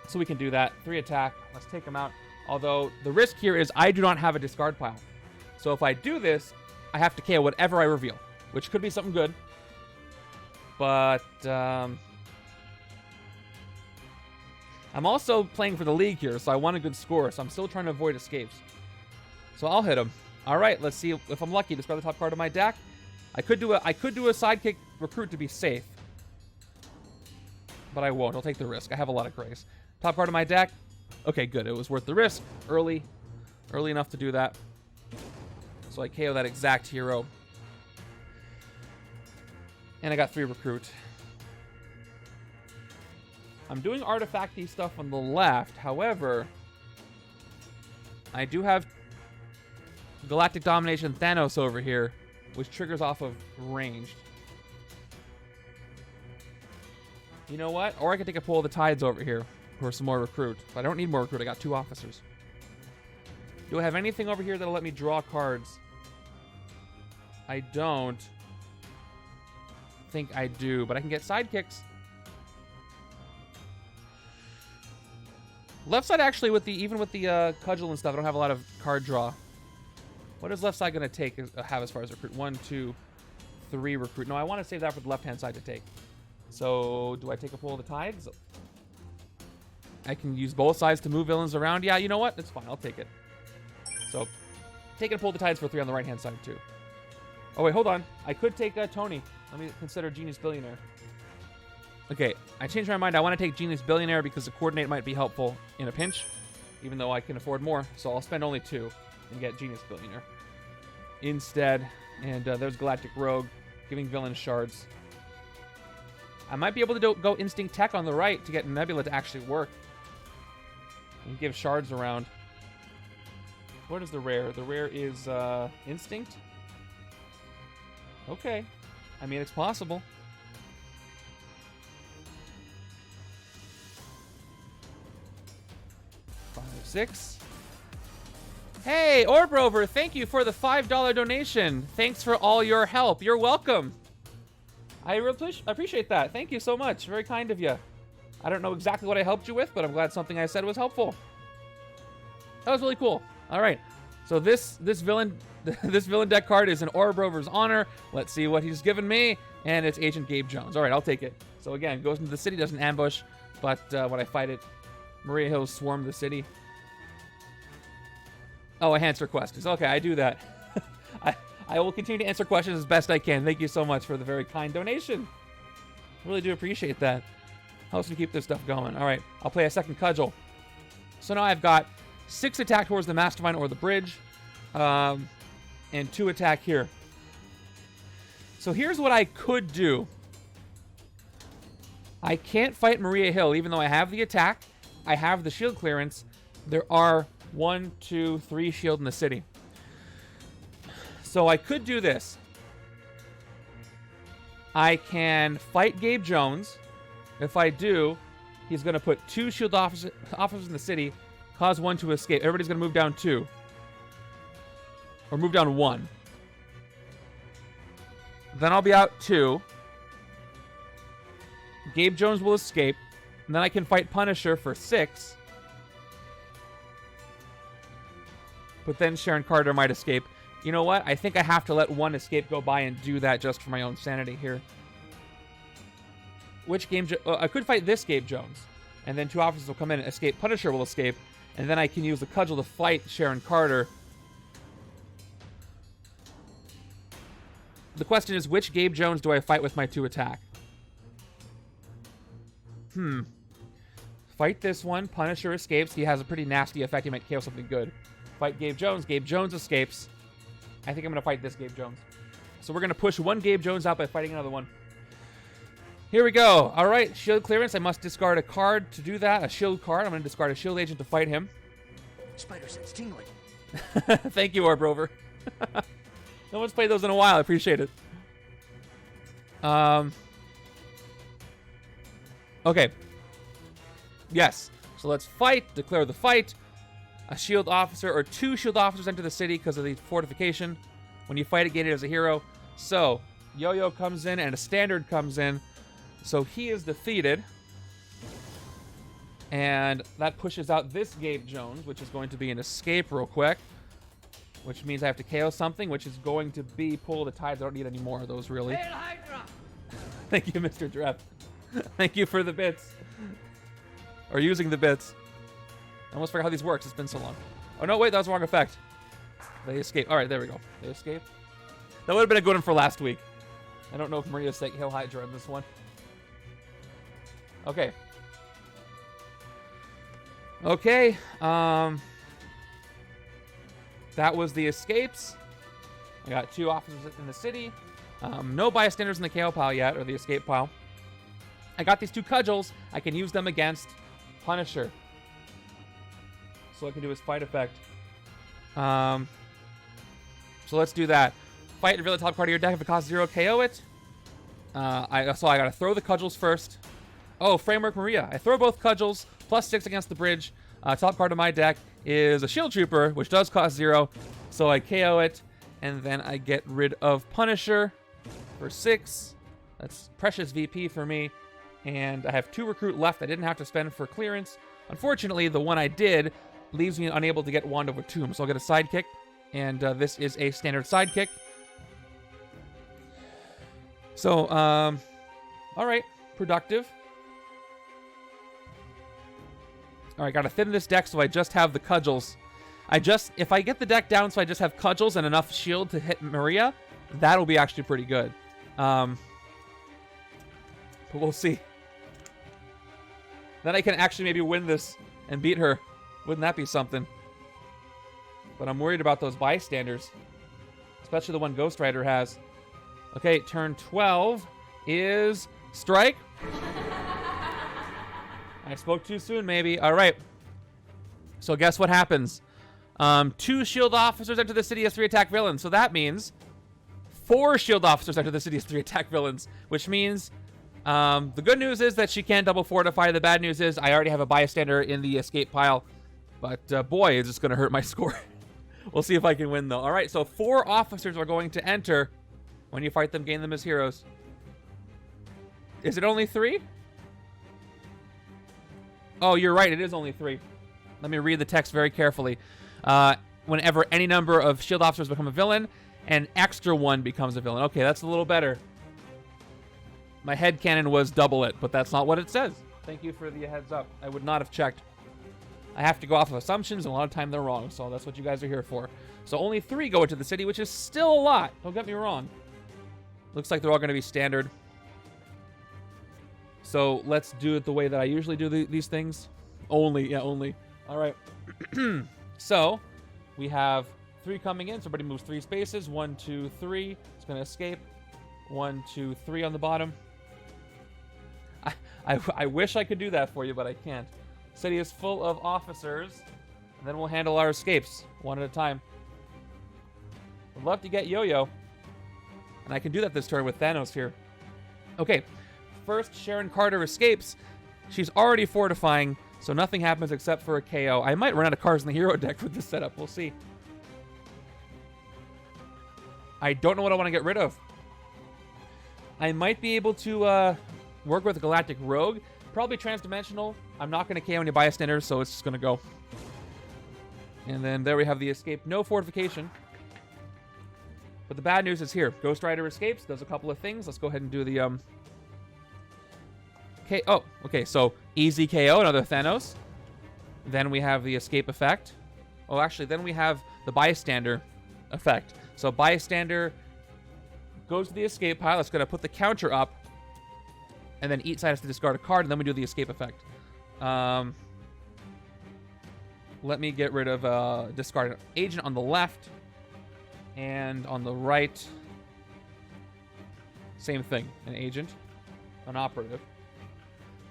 so we can do that. 3 attack. Let's take them out. Although the risk here is I do not have a discard pile. So if I do this, I have to KO whatever I reveal, which could be something good. But I'm also playing for the league here, so I want a good score. So I'm still trying to avoid escapes. So I'll hit him. All right, let's see if I'm lucky. Discard the top card of my deck. I could do a sidekick recruit to be safe, but I won't. I'll take the risk. I have a lot of grace. Top card of my deck. Okay, good. It was worth the risk. Early enough to do that. So I KO that exact hero, and I got 3 recruit. I'm doing artifacty stuff on the left. However, I do have Galactic Domination Thanos over here, which triggers off of ranged. You know what? Or I could take a pull of the tides over here for some more recruit. But I don't need more recruit. I got 2 officers. Do I have anything over here that'll let me draw cards? I don't think I do, but I can get sidekicks. Left side actually, even with the cudgel and stuff, I don't have a lot of card draw. What is left side going to have as far as recruit? 1, 2, 3 recruit. No, I want to save that for the left-hand side to take. So, do I take a pull of the tides? I can use both sides to move villains around. Yeah, you know what? It's fine. I'll take it. So, take a pull of the tides for 3 on the right-hand side, too. Oh, wait, hold on. I could take Tony. Let me consider Genius Billionaire. Okay, I changed my mind. I want to take Genius Billionaire because the coordinate might be helpful in a pinch, even though I can afford more. So I'll spend only 2 and get Genius Billionaire instead. And there's Galactic Rogue, giving villains shards. I might be able to go Instinct Tech on the right to get Nebula to actually work. And give shards around. What is the rare? The rare is Instinct? Okay. I mean, it's possible. $5, $6. Hey, Orbrover, thank you for the $5 donation. Thanks for all your help. You're welcome. I appreciate that. Thank you so much. Very kind of you. I don't know exactly what I helped you with, but I'm glad something I said was helpful. That was really cool. All right. So this villain deck card is in Orbrover's honor. Let's see what he's given me, and it's Agent Gabe Jones. All right, I'll take it. So again, goes into the city, does an ambush, but when I fight it, Maria Hill swarmed the city. Oh, I answer questions. Okay, I do that. I will continue to answer questions as best I can. Thank you so much for the very kind donation. I really do appreciate that. Helps me keep this stuff going. All right, I'll play a second cudgel. So now I've got 6 attack towards the Mastermind or the bridge, and 2 attack here. So here's what I could do. I can't fight Maria Hill, even though I have the attack. I have the shield clearance. There are 1, 2, 3 shield in the city. So I could do this. I can fight Gabe Jones. If I do, he's going to put 2 shield officers in the city, cause 1 to escape. Everybody's going to move down 2. Or move down 1. Then I'll be out 2. Gabe Jones will escape. And then I can fight Punisher for 6. But then Sharon Carter might escape. You know what? I think I have to let one escape go by and do that just for my own sanity here. Which Game... I could fight this Gabe Jones. And then 2 officers will come in and escape. Punisher will escape. And then I can use the cudgel to fight Sharon Carter. The question is, which Gabe Jones do I fight with my 2 attack? Fight this one. Punisher escapes. He has a pretty nasty effect. He might KO something good. Fight Gabe Jones. Gabe Jones escapes. I think I'm going to fight this Gabe Jones. So we're going to push one Gabe Jones out by fighting another one. Here we go. All right. Shield clearance. I must discard a card to do that. A shield card. I'm going to discard a shield agent to fight him.
Spider sense tingling.
Thank you, Orb Rover. No one's played those in a while. I appreciate it. Okay. Yes. So let's fight. Declare the fight. A shield officer or 2 shield officers enter the city because of the fortification. When you fight it, gain it as a hero. So Yo-Yo comes in and a standard comes in. So he is defeated. And that pushes out this Gabe Jones, which is going to be an escape real quick. Which means I have to KO something, which is going to be Pull the Tides. I don't need any more of those, really. Thank you, Mr. Drep. Thank you for the bits. Or using the bits. I almost forgot how these works. It's been so long. Oh, no, wait. That was the wrong effect. They escape. All right, there we go. They escape. That would have been a good one for last week. I don't know if Maria's saying Hail Hydra in this one. Okay. Okay. That was the escapes. I got 2 officers in the city. No bystanders in the KO pile yet, or the escape pile. I got these 2 cudgels. I can use them against Punisher. So I can do his fight effect. So let's do that. Fight and reveal the top card of your deck. If it costs 0, KO it. So I gotta throw the cudgels first. Oh, Framework Maria. I throw both cudgels, +6 against the bridge. Top card of my deck is a Shield Trooper, which does cost 0. So I KO it, and then I get rid of Punisher for 6. That's precious VP for me. And I have 2 recruit left I didn't have to spend for clearance. Unfortunately, the one I did leaves me unable to get Wand of Tomb. So I'll get a sidekick, and this is a standard sidekick. So, all right, productive. All right, gotta thin this deck so I just have the cudgels. If I get the deck down so I just have cudgels and enough shield to hit Maria, that'll be actually pretty good. But we'll see. Then I can actually maybe win this and beat her. Wouldn't that be something? But I'm worried about those bystanders. Especially the one Ghost Rider has. Okay, turn 12 is strike. I spoke too soon, maybe. All right. So guess what happens? 2 shield officers enter the city as 3 attack villains. So that means 4 shield officers enter the city as 3 attack villains. Which means the good news is that she can double fortify. The bad news is I already have a bystander in the escape pile. But boy, is this going to hurt my score. We'll see if I can win, though. All right, so 4 officers are going to enter. When you fight them, gain them as heroes. Is it only 3? Oh, you're right. It is only 3. Let me read the text very carefully. Whenever any number of shield officers become a villain, an extra 1 becomes a villain. Okay, that's a little better. My headcanon was double it, but that's not what it says. Thank you for the heads up. I would not have checked. I have to go off of assumptions, and a lot of time they're wrong, so that's what you guys are here for. So only 3 go into the city, which is still a lot. Don't get me wrong. Looks like they're all going to be standard. So let's do it the way that I usually do these things. Only. All right. So we have 3 coming in. So everybody moves 3 spaces. 1, 2, 3. It's going to escape. 1, 2, 3 on the bottom. I wish I could do that for you, but I can't. City is full of officers. And then we'll handle our escapes one at a time. I'd love to get Yo-Yo. And I can do that this turn with Thanos here. Okay. First, Sharon Carter escapes. She's already fortifying, so nothing happens except for a KO. I might run out of cards in the hero deck with this setup. We'll see. I don't know what I want to get rid of. I might be able to work with a Galactic Rogue. Probably transdimensional. I'm not going to KO any bystanders, so it's just going to go. And then there we have the escape. No fortification. But the bad news is here. Ghost Rider escapes, does a couple of things. Let's go ahead and do the okay, so easy KO, another Thanos. Then we have the escape effect. Oh, actually, then we have the bystander effect. So bystander goes to the escape pile. It's going to put the counter up. And then each side has to discard a card, and then we do the escape effect. Let me get rid of discard an agent on the left. And on the right, same thing. An agent, an operative.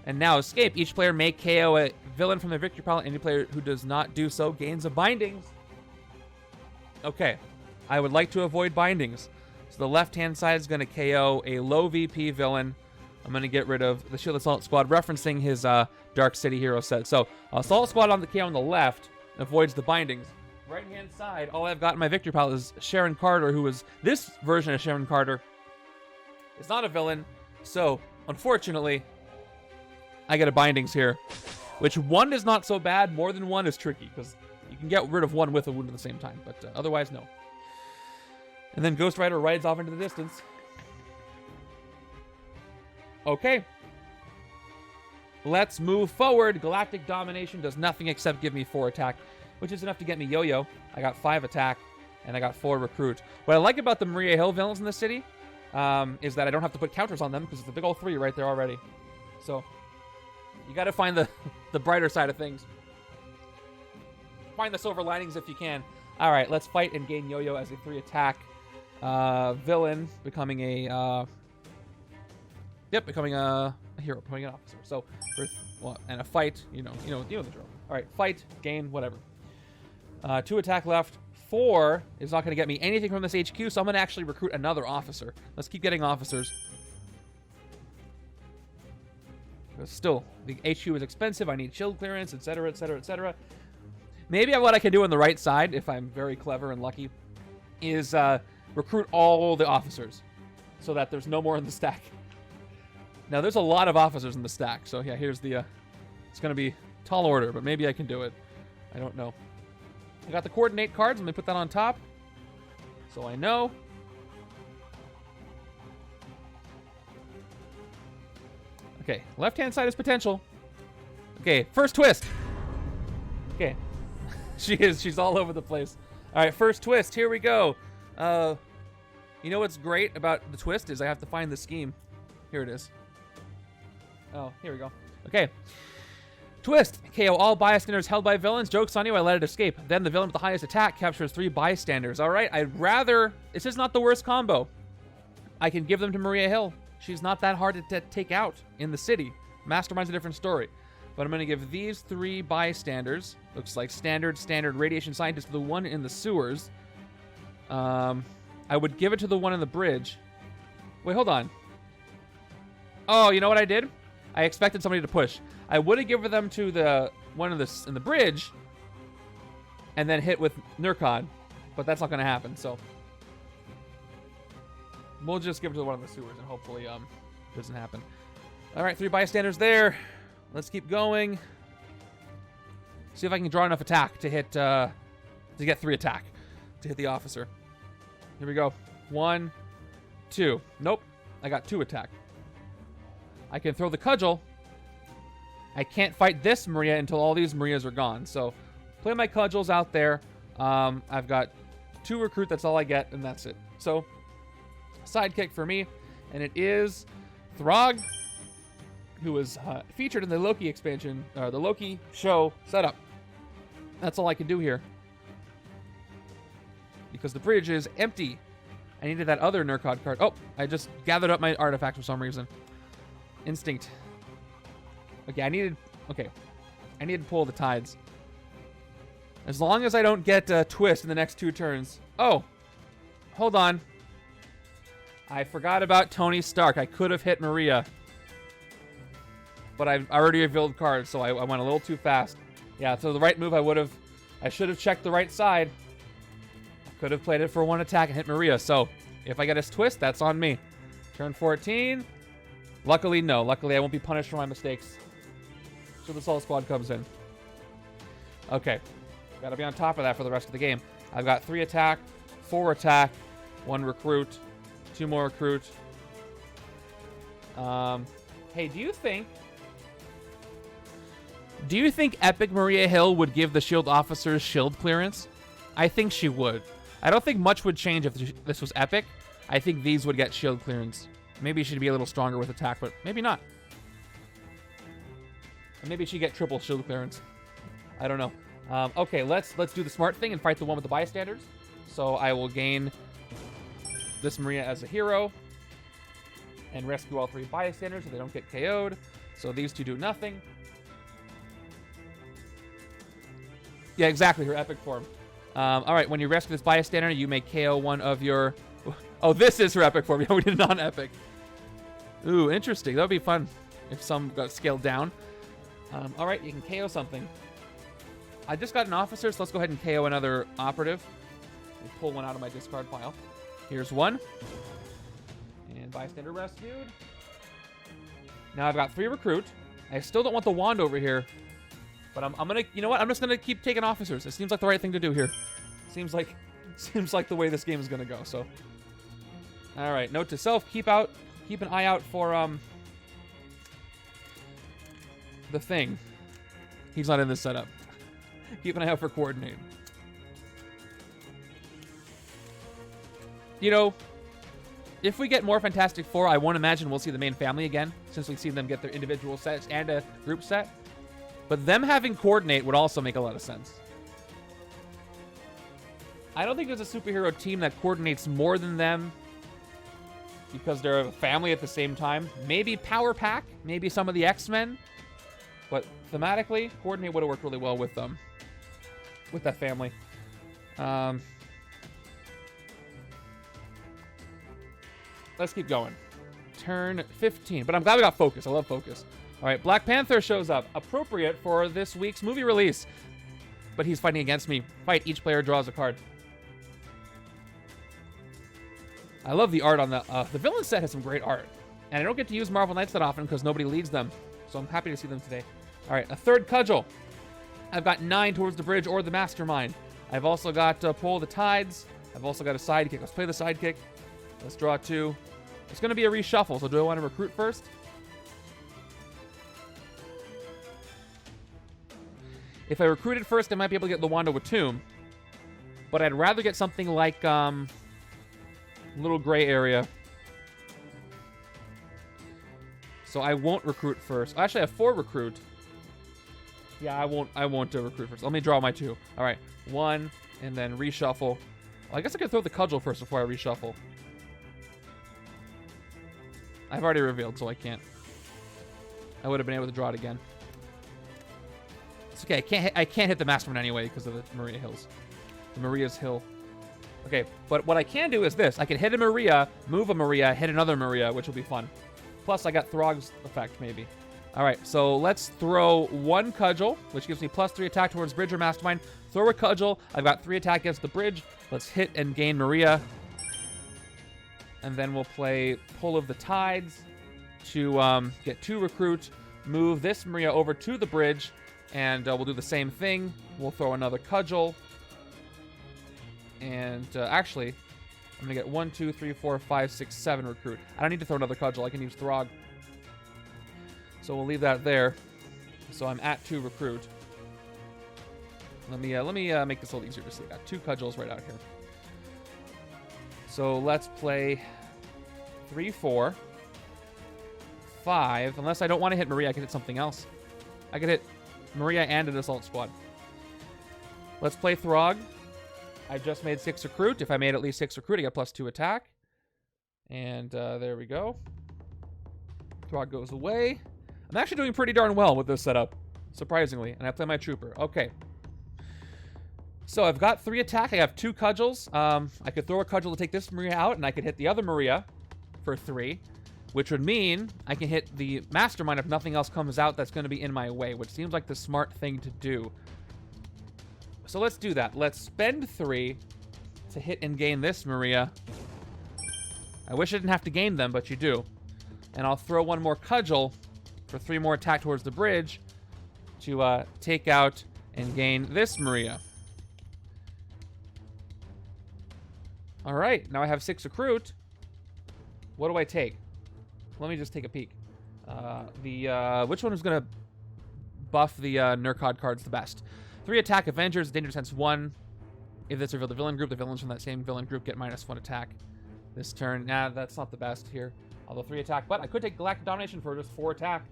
And now escape. Each player may KO a villain from the victory pile. Any player who does not do so gains a bindings. Okay. I would like to avoid bindings. So the left-hand side is going to KO a low VP villain. I'm going to get rid of the Shield Assault Squad, referencing his Dark City hero set. So Assault Squad on the KO on the left avoids the bindings. Right-hand side, all I've got in my victory pile is Sharon Carter, who is this version of Sharon Carter. It's not a villain. So, unfortunately, I get a bindings here, which one is not so bad. More than one is tricky because you can get rid of one with a wound at the same time, but otherwise, no. And then Ghost Rider rides off into the distance. Okay. Let's move forward. Galactic Domination does nothing except give me 4 attack, which is enough to get me Yo-Yo. I got 5 attack, and I got 4 recruit. What I like about the Maria Hill villains in the city is that I don't have to put counters on them because it's a big old 3 right there already. So you got to find the brighter side of things. Find the silver linings if you can. All right, let's fight and gain Yo-Yo as a 3 attack villain, becoming a becoming a hero, becoming an officer. So and a fight, you know the drill. All right, fight, gain, whatever. 2 attack left. 4 is not going to get me anything from this HQ, so I'm going to actually recruit another officer. Let's keep getting officers. Still, the HQ is expensive. I need shield clearance, etc., etc., etc. Maybe what I can do on the right side, if I'm very clever and lucky, is recruit all the officers so that there's no more in the stack. Now, there's a lot of officers in the stack, so yeah, here's the... it's going to be tall order, but maybe I can do it. I don't know. I got the coordinate cards. Let me put that on top so I know. Okay, left-hand side is potential. Okay, first twist. Okay. She's all over the place. All right, first twist. Here we go. You know what's great about the twist is I have to find the scheme. Here it is. Oh, here we go. Okay. Twist. KO all bystanders held by villains. Joke's on you, I let it escape. Then the villain with the highest attack captures 3 bystanders. All right, I'd rather... This is not the worst combo. I can give them to Maria Hill. She's not that hard to take out in the city. Mastermind's a different story. But I'm going to give these 3 bystanders. Looks like standard radiation scientist to the one in the sewers. I would give it to the one in the bridge. Wait, hold on. Oh, you know what I did? I expected somebody to push. I would have given them to the one in the bridge and then hit with Nerkkod, but that's not going to happen, so we'll just give it to the one in the sewers and hopefully it doesn't happen. All right, 3 bystanders there. Let's keep going. See if I can draw enough attack to hit to get 3 attack to hit the officer. Here we go. 1, 2. Nope. I got 2 attack. I can throw the cudgel. I can't fight this Maria until all these Marias are gone. So play my cudgels out there. I've got 2 recruit. That's all I get, and that's it. So sidekick for me, and it is Throg, who was featured in the Loki expansion, the Loki show setup. That's all I can do here because the bridge is empty. I needed that other Nerkkod card. Oh, I just gathered up my artifact for some reason. Instinct. Okay, I needed to pull the tides. As long as I don't get a twist in the next 2 turns. Oh, hold on. I forgot about Tony Stark. I could have hit Maria, but I've already revealed cards, so I went a little too fast. Yeah, so the right move I should have checked the right side. I could have played it for 1 attack and hit Maria. So if I get a twist, that's on me. Turn 14. Luckily, no. Luckily, I won't be punished for my mistakes. So the Soul Squad comes in. Okay. Gotta be on top of that for the rest of the game. I've got 3 attack, 4 attack, 1 recruit, 2 more recruit. Hey, do you think Epic Maria Hill would give the S.H.I.E.L.D. officers S.H.I.E.L.D. clearance? I think she would. I don't think much would change if this was Epic. I think these would get S.H.I.E.L.D. clearance. Maybe she'd be a little stronger with attack, but maybe not. And maybe she'd get triple S.H.I.E.L.D. clearance. I don't know. Okay, let's do the smart thing and fight the one with the bystanders. So I will gain this Maria as a hero and rescue all 3 bystanders so they don't get KO'd. So these 2 do nothing. Yeah, exactly, her epic form. All right, when you rescue this bystander, you may KO one of your... Oh, this is her epic form. Yeah, we did non-epic. Ooh, interesting. That would be fun if some got scaled down. All right, you can KO something. I just got an officer, so let's go ahead and KO another operative. Let me pull one out of my discard pile. Here's one. And bystander rescued. Now I've got 3 recruit. I still don't want the wand over here. But I'm gonna, you know what? I'm just gonna keep taking officers. It seems like the right thing to do here. Seems like the way this game is gonna go. So, all right. Note to self: keep an eye out for the thing. He's not in this setup. Keep an eye out for coordinate. You know, if we get more Fantastic Four, I won't imagine we'll see the main family again, since we've seen them get their individual sets and a group set. But them having coordinate would also make a lot of sense. I don't think there's a superhero team that coordinates more than them because they're a family at the same time. Maybe Power Pack, maybe some of the X-Men. But thematically, coordinate would have worked really well with them. With that family. Let's keep going. Turn 15. But I'm glad we got focus. I love focus. All right, Black Panther shows up. Appropriate for this week's movie release. But he's fighting against me. Fight. Each player draws a card. I love the art on the villain set has some great art. And I don't get to use Marvel Knights that often because nobody leads them. So I'm happy to see them today. All right, a 3rd cudgel. I've got 9 towards the bridge or the Mastermind. I've also got Pull the Tides. I've also got a sidekick. Let's play the sidekick. Let's draw 2. It's going to be a reshuffle, so do I want to recruit first? If I recruited first, I might be able to get Luanda with Tomb. But I'd rather get something like Little Gray Area. So I won't recruit first. Actually, I have 4 recruit. Yeah, I won't recruit first. Let me draw my 2. All right, 1, and then reshuffle. Well, I guess I could throw the cudgel first before I reshuffle. I've already revealed, so I can't. I would have been able to draw it again. It's okay. I can't hit the Mastermind anyway because of the Maria Hills. The Maria's Hill. Okay, but what I can do is this. I can hit a Maria, move a Maria, hit another Maria, which will be fun. Plus, I got Throg's effect, maybe. All right, so let's throw 1 cudgel, which gives me +3 attack towards bridge or Mastermind. Throw a cudgel. I've got 3 attack against the bridge. Let's hit and gain Maria. And then we'll play Pull of the Tides to get 2 recruit. Move this Maria over to the bridge. And we'll do the same thing. We'll throw another cudgel. And actually, I'm going to get 1, 2, 3, 4, 5, 6, 7 recruit. I don't need to throw another cudgel. I can use Throg. So we'll leave that there. So I'm at 2 recruit. Let me make this a little easier to see. I got 2 cudgels right out here. So let's play 3, 4, 5. Unless I don't want to hit Maria, I can hit something else. I could hit Maria and an assault squad. Let's play Throg. I just made 6 recruit. If I made at least 6 recruit, I get +2 attack. And there we go. Throg goes away. I'm actually doing pretty darn well with this setup, surprisingly. And I play my trooper. Okay. So I've got 3 attack. I have 2 cudgels. I could throw a cudgel to take this Maria out, and I could hit the other Maria for 3, which would mean I can hit the Mastermind if nothing else comes out that's going to be in my way, which seems like the smart thing to do. So let's do that. Let's spend 3 to hit and gain this Maria. I wish I didn't have to gain them, but you do. And I'll throw 1 more cudgel for 3 more attack towards the bridge to take out and gain this Maria. All right, now I have 6 recruit. What do I take? Let me just take a peek. Which one is going to buff the Nerkkod cards the best? 3 attack Avengers, danger sense 1. If this revealed the villain group, the villains from that same villain group get -1 attack this turn. Nah, that's not the best here. Although 3 attack, but I could take Galactic Domination for just 4 attack.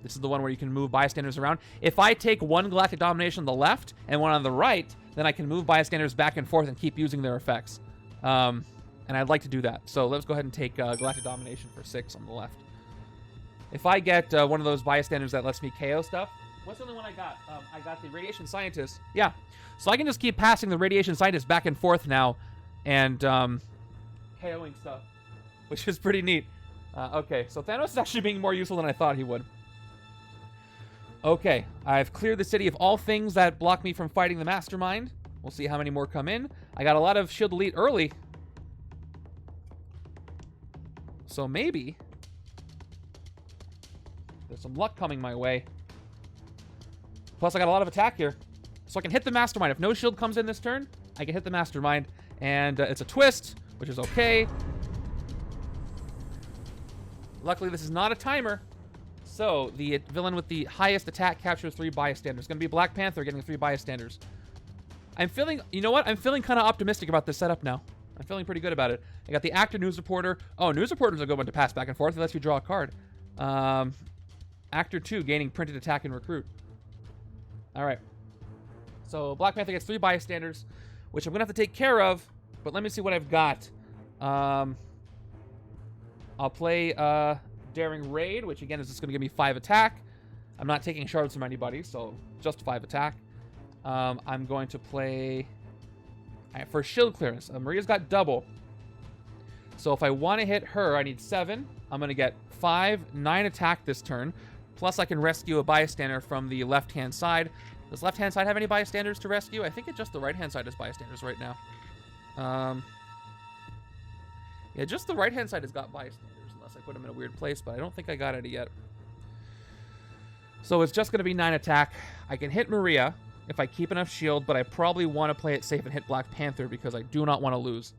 This is the one where you can move bystanders around. If I take 1 Galactic Domination on the left and 1 on the right, then I can move bystanders back and forth and keep using their effects. And I'd like to do that. So let's go ahead and take Galactic Domination for 6 on the left. If I get one of those bystanders that lets me KO stuff, what's the only one I got? I got the Radiation Scientist. Yeah. So I can just keep passing the Radiation Scientist back and forth now and KOing stuff, which is pretty neat. Okay, so Thanos is actually being more useful than I thought he would. Okay, I've cleared the city of all things that block me from fighting the Mastermind. We'll see how many more come in. I got a lot of S.H.I.E.L.D. Elite early. So maybe there's some luck coming my way. Plus, I got a lot of attack here. So I can hit the Mastermind. If no S.H.I.E.L.D. comes in this turn, I can hit the Mastermind. And it's a twist, which is okay. Luckily, this is not a timer. So the villain with the highest attack captures 3 bystanders. It's going to be Black Panther getting 3 bystanders. I'm feeling, you know what? I'm feeling kind of optimistic about this setup now. I'm feeling pretty good about it. I got the actor, news reporter. Oh, news reporter's a good one to pass back and forth. It lets you draw a card. Actor 2 gaining printed attack and recruit. All right. So Black Panther gets 3 bystanders, which I'm going to have to take care of. But let me see what I've got. I'll play Daring Raid, which again is just going to give me 5 attack. I'm not taking shards from anybody, so just 5 attack. I'm going to play... for S.H.I.E.L.D. clearance, Maria's got double. So if I want to hit her, I need 7. I'm going to get 9 attack this turn. Plus I can rescue a bystander from the left-hand side. Does left-hand side have any bystanders to rescue? I think it's just the right-hand side has bystanders right now. Yeah, just the right-hand side has got bystanders, unless I put them in a weird place, but I don't think I got any yet. So it's just going to be 9 attack. I can hit Maria if I keep enough shield, but I probably want to play it safe and hit Black Panther because I do not want to lose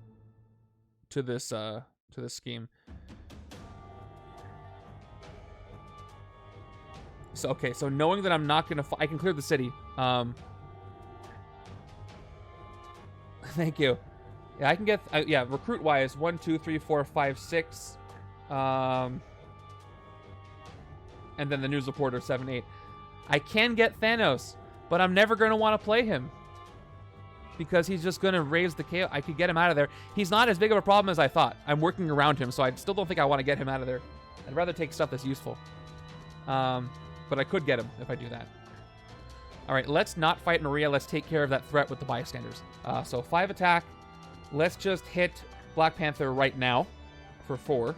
to this scheme. So okay, so knowing that I'm not gonna, I can clear the city. Thank you. Yeah, I can get. Yeah, recruit wise, 1, 2, 3, 4, 5, 6. And then the news reporter 7, 8. I can get Thanos, but I'm never gonna want to play him because he's just gonna raise the KO. I could get him out of there. He's not as big of a problem as I thought. I'm working around him, so I still don't think I want to get him out of there. I'd rather take stuff that's useful. But I could get him if I do that. All right, let's not fight Maria. Let's take care of that threat with the bystanders. So 5 attack. Let's just hit Black Panther right now for 4.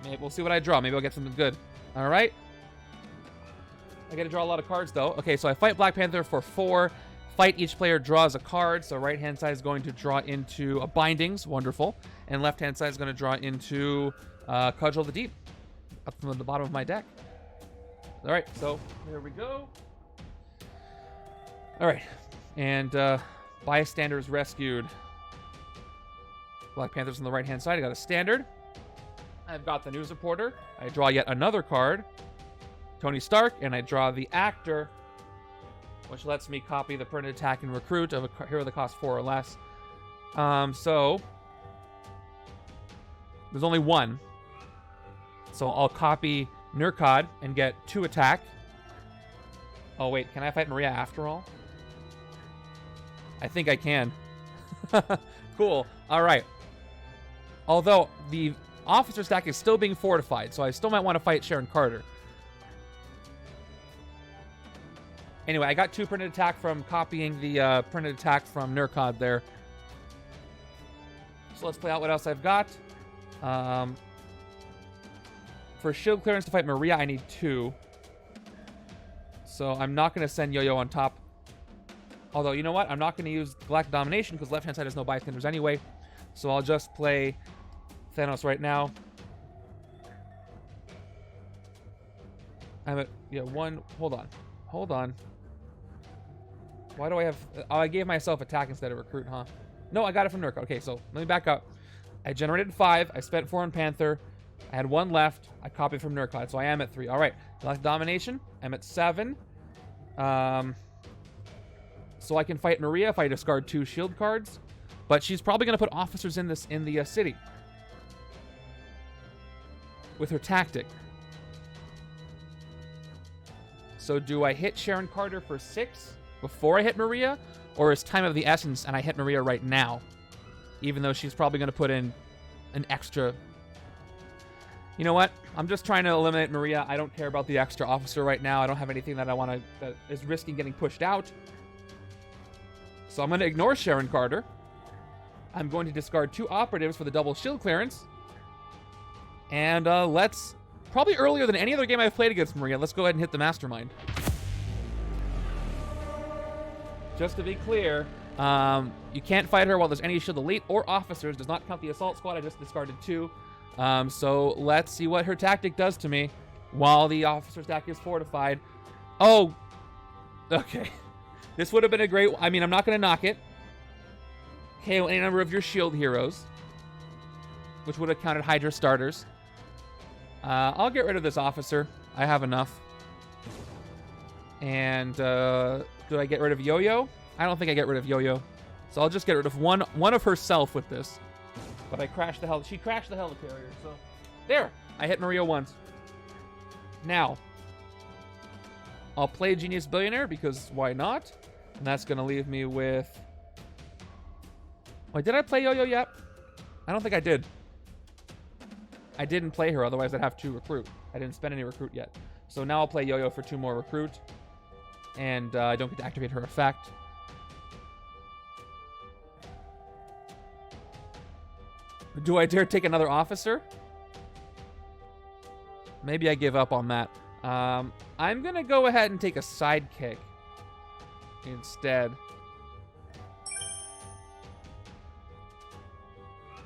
Maybe we'll see what I draw. Maybe I'll get something good. All right. I got to draw a lot of cards, though. Okay, so I fight Black Panther for 4. Fight, each player draws a card. So right-hand side is going to draw into a Bindings. Wonderful. And left-hand side is going to draw into Cudgel the Deep. Up from the bottom of my deck. All right, so here we go. All right, and bystanders rescued. Black Panther's on the right-hand side. I got a standard. I've got the news reporter. I draw yet another card, Tony Stark, and I draw the actor, which lets me copy the printed attack and recruit of a hero that costs 4 or less. So there's only 1. So I'll copy Nerkkod and get 2 attack. Oh, wait. Can I fight Maria after all? I think I can. Cool. All right. Although the officer stack is still being fortified, so I still might want to fight Sharon Carter. Anyway, I got 2 printed attack from copying the printed attack from Nerkkod there. So let's play out what else I've got. For S.H.I.E.L.D. clearance to fight Maria, I need 2. So I'm not going to send Yo-Yo on top. Although, you know what? I'm not going to use Galactic Domination because left-hand side has no bystanders anyway. So I'll just play Thanos right now. I'm at, yeah, 1. Hold on. Why do I have... Oh, I gave myself attack instead of recruit, huh? No, I got it from Nerkkod. Okay, so let me back up. I generated 5. I spent 4 on Panther. I had 1 left. I copied from Nerkkod, so I am at 3. All right. Galactic Domination. I'm at 7. So I can fight Maria if I discard 2 shield cards. But she's probably going to put officers in the city. With her tactic. So do I hit Sharon Carter for 6 before I hit Maria? Or is time of the essence and I hit Maria right now? Even though she's probably going to put in an extra... You know what? I'm just trying to eliminate Maria. I don't care about the extra officer right now. I don't have anything that I want to... that is risking getting pushed out. So I'm going to ignore Sharon Carter. I'm going to discard 2 operatives for the double shield clearance. And let's... Probably earlier than any other game I've played against Maria, let's go ahead and hit the Mastermind. Just to be clear, you can't fight her while there's any shield elite or officers. Does not count the assault squad. I just discarded 2. So let's see what her tactic does to me while the officer stack is fortified. Oh, okay. This would have been a great... I mean, I'm not going to knock it. KO any number of your shield heroes, which would have counted Hydra starters. I'll get rid of this officer. I have enough. And do I get rid of Yo-Yo? I don't think I get rid of Yo-Yo. So I'll just get rid of one of herself with this. But I crashed the she crashed the helicarrier. So there, I hit Maria once. Now, I'll play Genius Billionaire because why not? And that's gonna leave me with... Wait, did I play Yo-Yo yet? I don't think I did. I didn't play her, otherwise I'd have to recruit. I didn't spend any recruit yet. So now I'll play Yo-Yo for 2 more recruit. And I don't get to activate her effect. Do I dare take another officer? Maybe I give up on that. I'm going to go ahead and take a sidekick instead.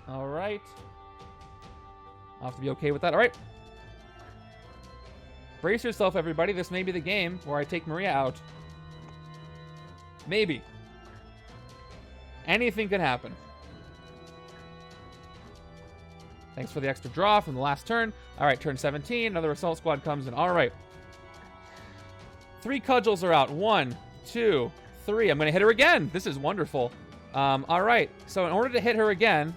All right. I'll have to be okay with that. All right. Brace yourself, everybody. This may be the game where I take Maria out. Maybe. Anything can happen. Thanks for the extra draw from the last turn. All right, turn 17. Another assault squad comes in. All right. 3 cudgels are out. 1, 2, 3. I'm going to hit her again. This is wonderful. All right. So in order to hit her again,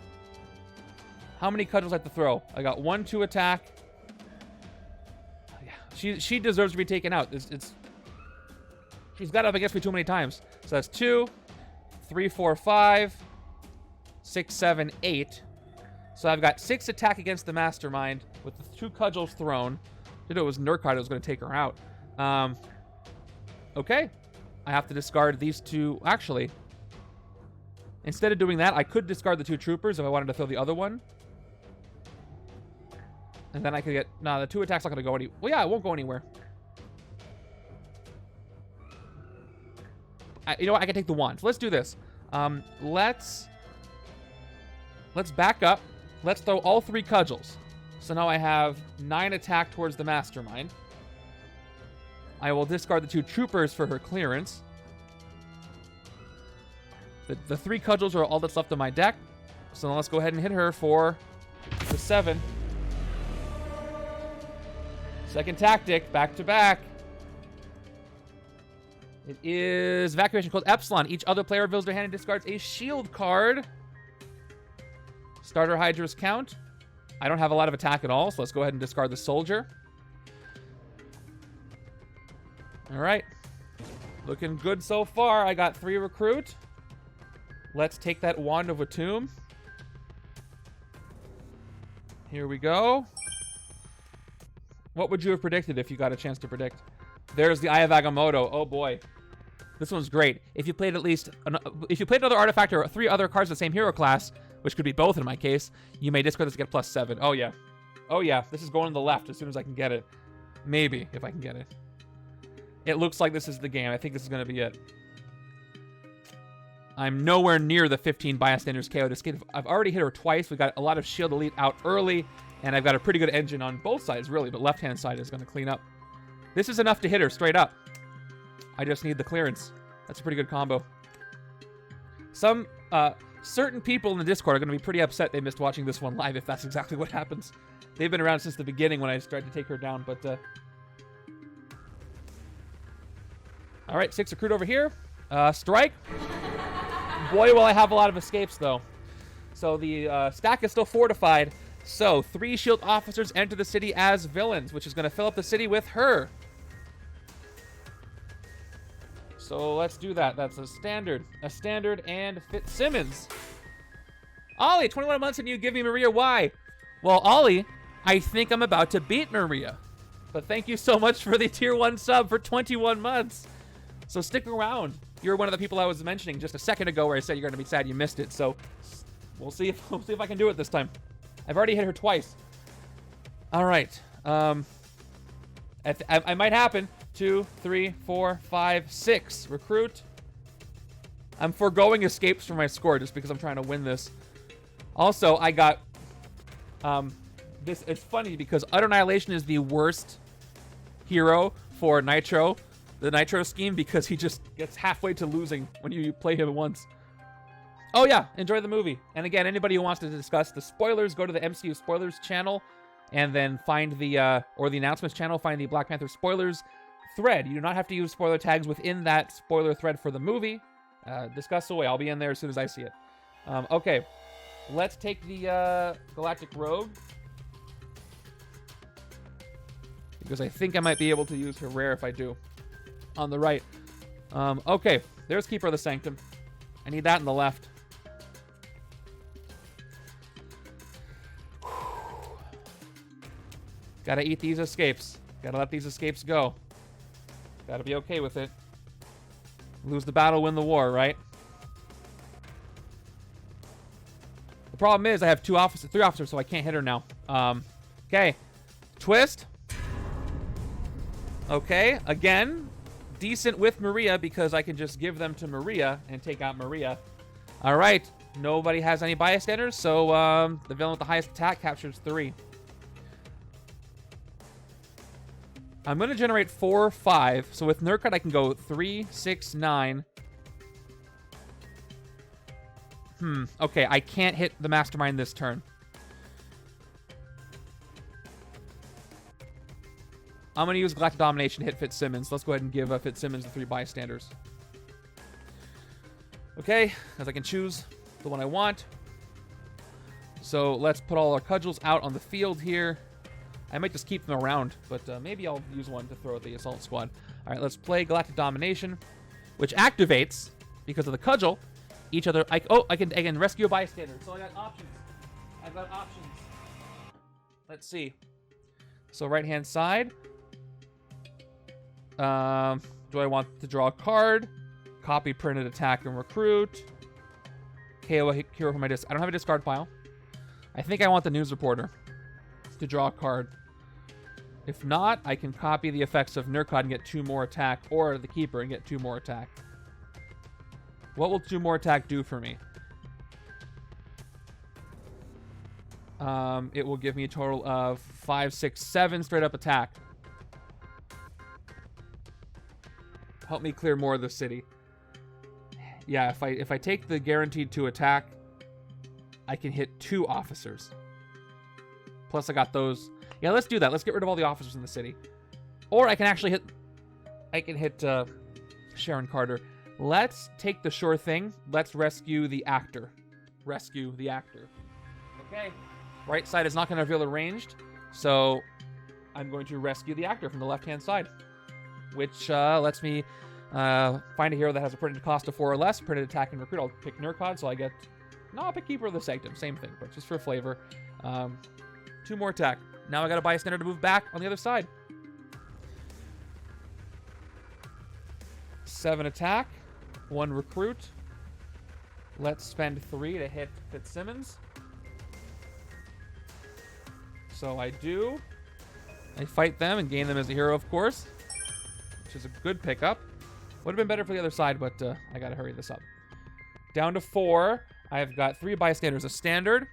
how many cudgels I have to throw? I got 1 to attack. She deserves to be taken out. She's got up against me too many times. So that's 2, 3, 4, 5, 6, 7, 8. So I've got 6 attack against the Mastermind with the 2 cudgels thrown. Did it was Nerkkod who was going to take her out. Okay. I have to discard these 2. Actually, instead of doing that, I could discard the 2 troopers if I wanted to throw the other one. And then I could get... No, the 2 attacks not going to go any... Well, yeah, it won't go anywhere. You know what? I can take the wand. So let's do this. Let's back up. Let's throw all 3 cudgels. So now I have 9 attack towards the Mastermind. I will discard the 2 troopers for her clearance. The 3 cudgels are all that's left on my deck. So now let's go ahead and hit her for the 7. Second tactic, back to back. It is Evacuation called Epsilon. Each other player reveals their hand and discards a shield card. Starter Hydras count. I don't have a lot of attack at all, so let's go ahead and discard the soldier. All right. Looking good so far. I got 3 recruit. Let's take that Wand of Atum. Here we go. What would you have predicted if you got a chance to predict? There's the Eye of Agamotto. Oh boy. This one's great. If you played another artifact or 3 other cards of the same hero class, which could be both in my case, you may discard this to get +7. Oh yeah. Oh yeah. This is going to the left as soon as I can get it. Maybe, if I can get it. It looks like this is the game. I think this is going to be it. I'm nowhere near the 15 bystanders KO. I've already hit her twice. We got a lot of shield elite out early, and I've got a pretty good engine on both sides, really, but left-hand side is going to clean up. This is enough to hit her straight up. I just need the clearance. That's a pretty good combo. Some certain people in the Discord are going to be pretty upset they missed watching this one live if that's exactly what happens. They've been around since the beginning when I tried to take her down, but... All right, 6 recruit over here. Strike. Boy, will I have a lot of escapes, though. So the stack is still fortified. So 3 shield officers enter the city as villains, which is going to fill up the city with her. So let's do that. That's a standard, and Fitzsimmons. Ollie, 21 months and you give me Maria. Why? Well, Ollie, I think I'm about to beat Maria. But thank you so much for the tier 1 sub for 21 months. So stick around. You're one of the people I was mentioning just a second ago where I said you're going to be sad you missed it. So we'll see if I can do it this time. I've already hit her twice. All right. I might happen. 2, 3, 4, 5, 6. Recruit. I'm foregoing escapes from my score just because I'm trying to win this. Also, I got... this. It's funny because Utter Annihilation is the worst hero for Nitro. The Nitro scheme, because he just gets halfway to losing when you play him once. Oh yeah, enjoy the movie. And again, anybody who wants to discuss the spoilers, go to the MCU spoilers channel, and then find the or the announcements channel, find the Black Panther spoilers thread. You do not have to use spoiler tags within that spoiler thread for the movie. Discuss away. I'll be in there as soon as I see it. Okay, let's take the Galactic Rogue, because I think I might be able to use her rare if I do. On the right. Okay, there's Keeper of the Sanctum. I need that on the left. Gotta eat these escapes. Gotta let these escapes go. Gotta be okay with it. Lose the battle, win the war, right? The problem is I have 3 officers, so I can't hit her now. Okay. Twist. Okay, again. Decent with Maria because I can just give them to Maria and take out Maria. All right. Nobody has any bystanders, so the villain with the highest attack captures 3. I'm going to generate 4, 5. So with Nerkkod, I can go 3, 6, 9. Okay, I can't hit the Mastermind this turn. I'm going to use Galactic Domination to hit Fitzsimmons. Let's go ahead and give Fitzsimmons the 3 bystanders. Okay, as I can choose the one I want. So let's put all our cudgels out on the field here. I might just keep them around, but maybe I'll use one to throw at the Assault Squad. All right, let's play Galactic Domination, which activates, because of the cudgel, each other... I can rescue a bystander. So I got options. I've got options. Let's see. So right-hand side... do I want to draw a card? Copy, printed, attack, and recruit. KO a hero from my disc. I don't have a discard pile. I think I want the news reporter to draw a card. If not, I can copy the effects of Nerkkod and get 2 more attack, or the Keeper and get 2 more attack. What will 2 more attack do for me? It will give me a total of 5, 6, 7 straight up attack. Help me clear more of the city. Yeah, if I take the guaranteed 2 attack, I can hit 2 officers. Plus I got those. Yeah, let's do that. Let's get rid of all the officers in the city. Or I can actually hit... I can hit Sharon Carter. Let's take the sure thing. Let's rescue the actor. Rescue the actor. Okay. Right side is not going to reveal the ranged. So I'm going to rescue the actor from the left-hand side. Which lets me find a hero that has a printed cost of 4 or less. Printed attack and recruit. I'll pick Nerkkod, so I get... No, I'll pick Keeper of the Sanctum. Same thing, but just for flavor. 2 more attack. Now I got a bystander to move back on the other side. 7 attack. 1 recruit. Let's spend 3 to hit Fitzsimmons. So I do. I fight them and gain them as a hero, of course. Which is a good pickup. Would have been better for the other side, but I gotta hurry this up. Down to 4. I've got 3 bystanders. A standard.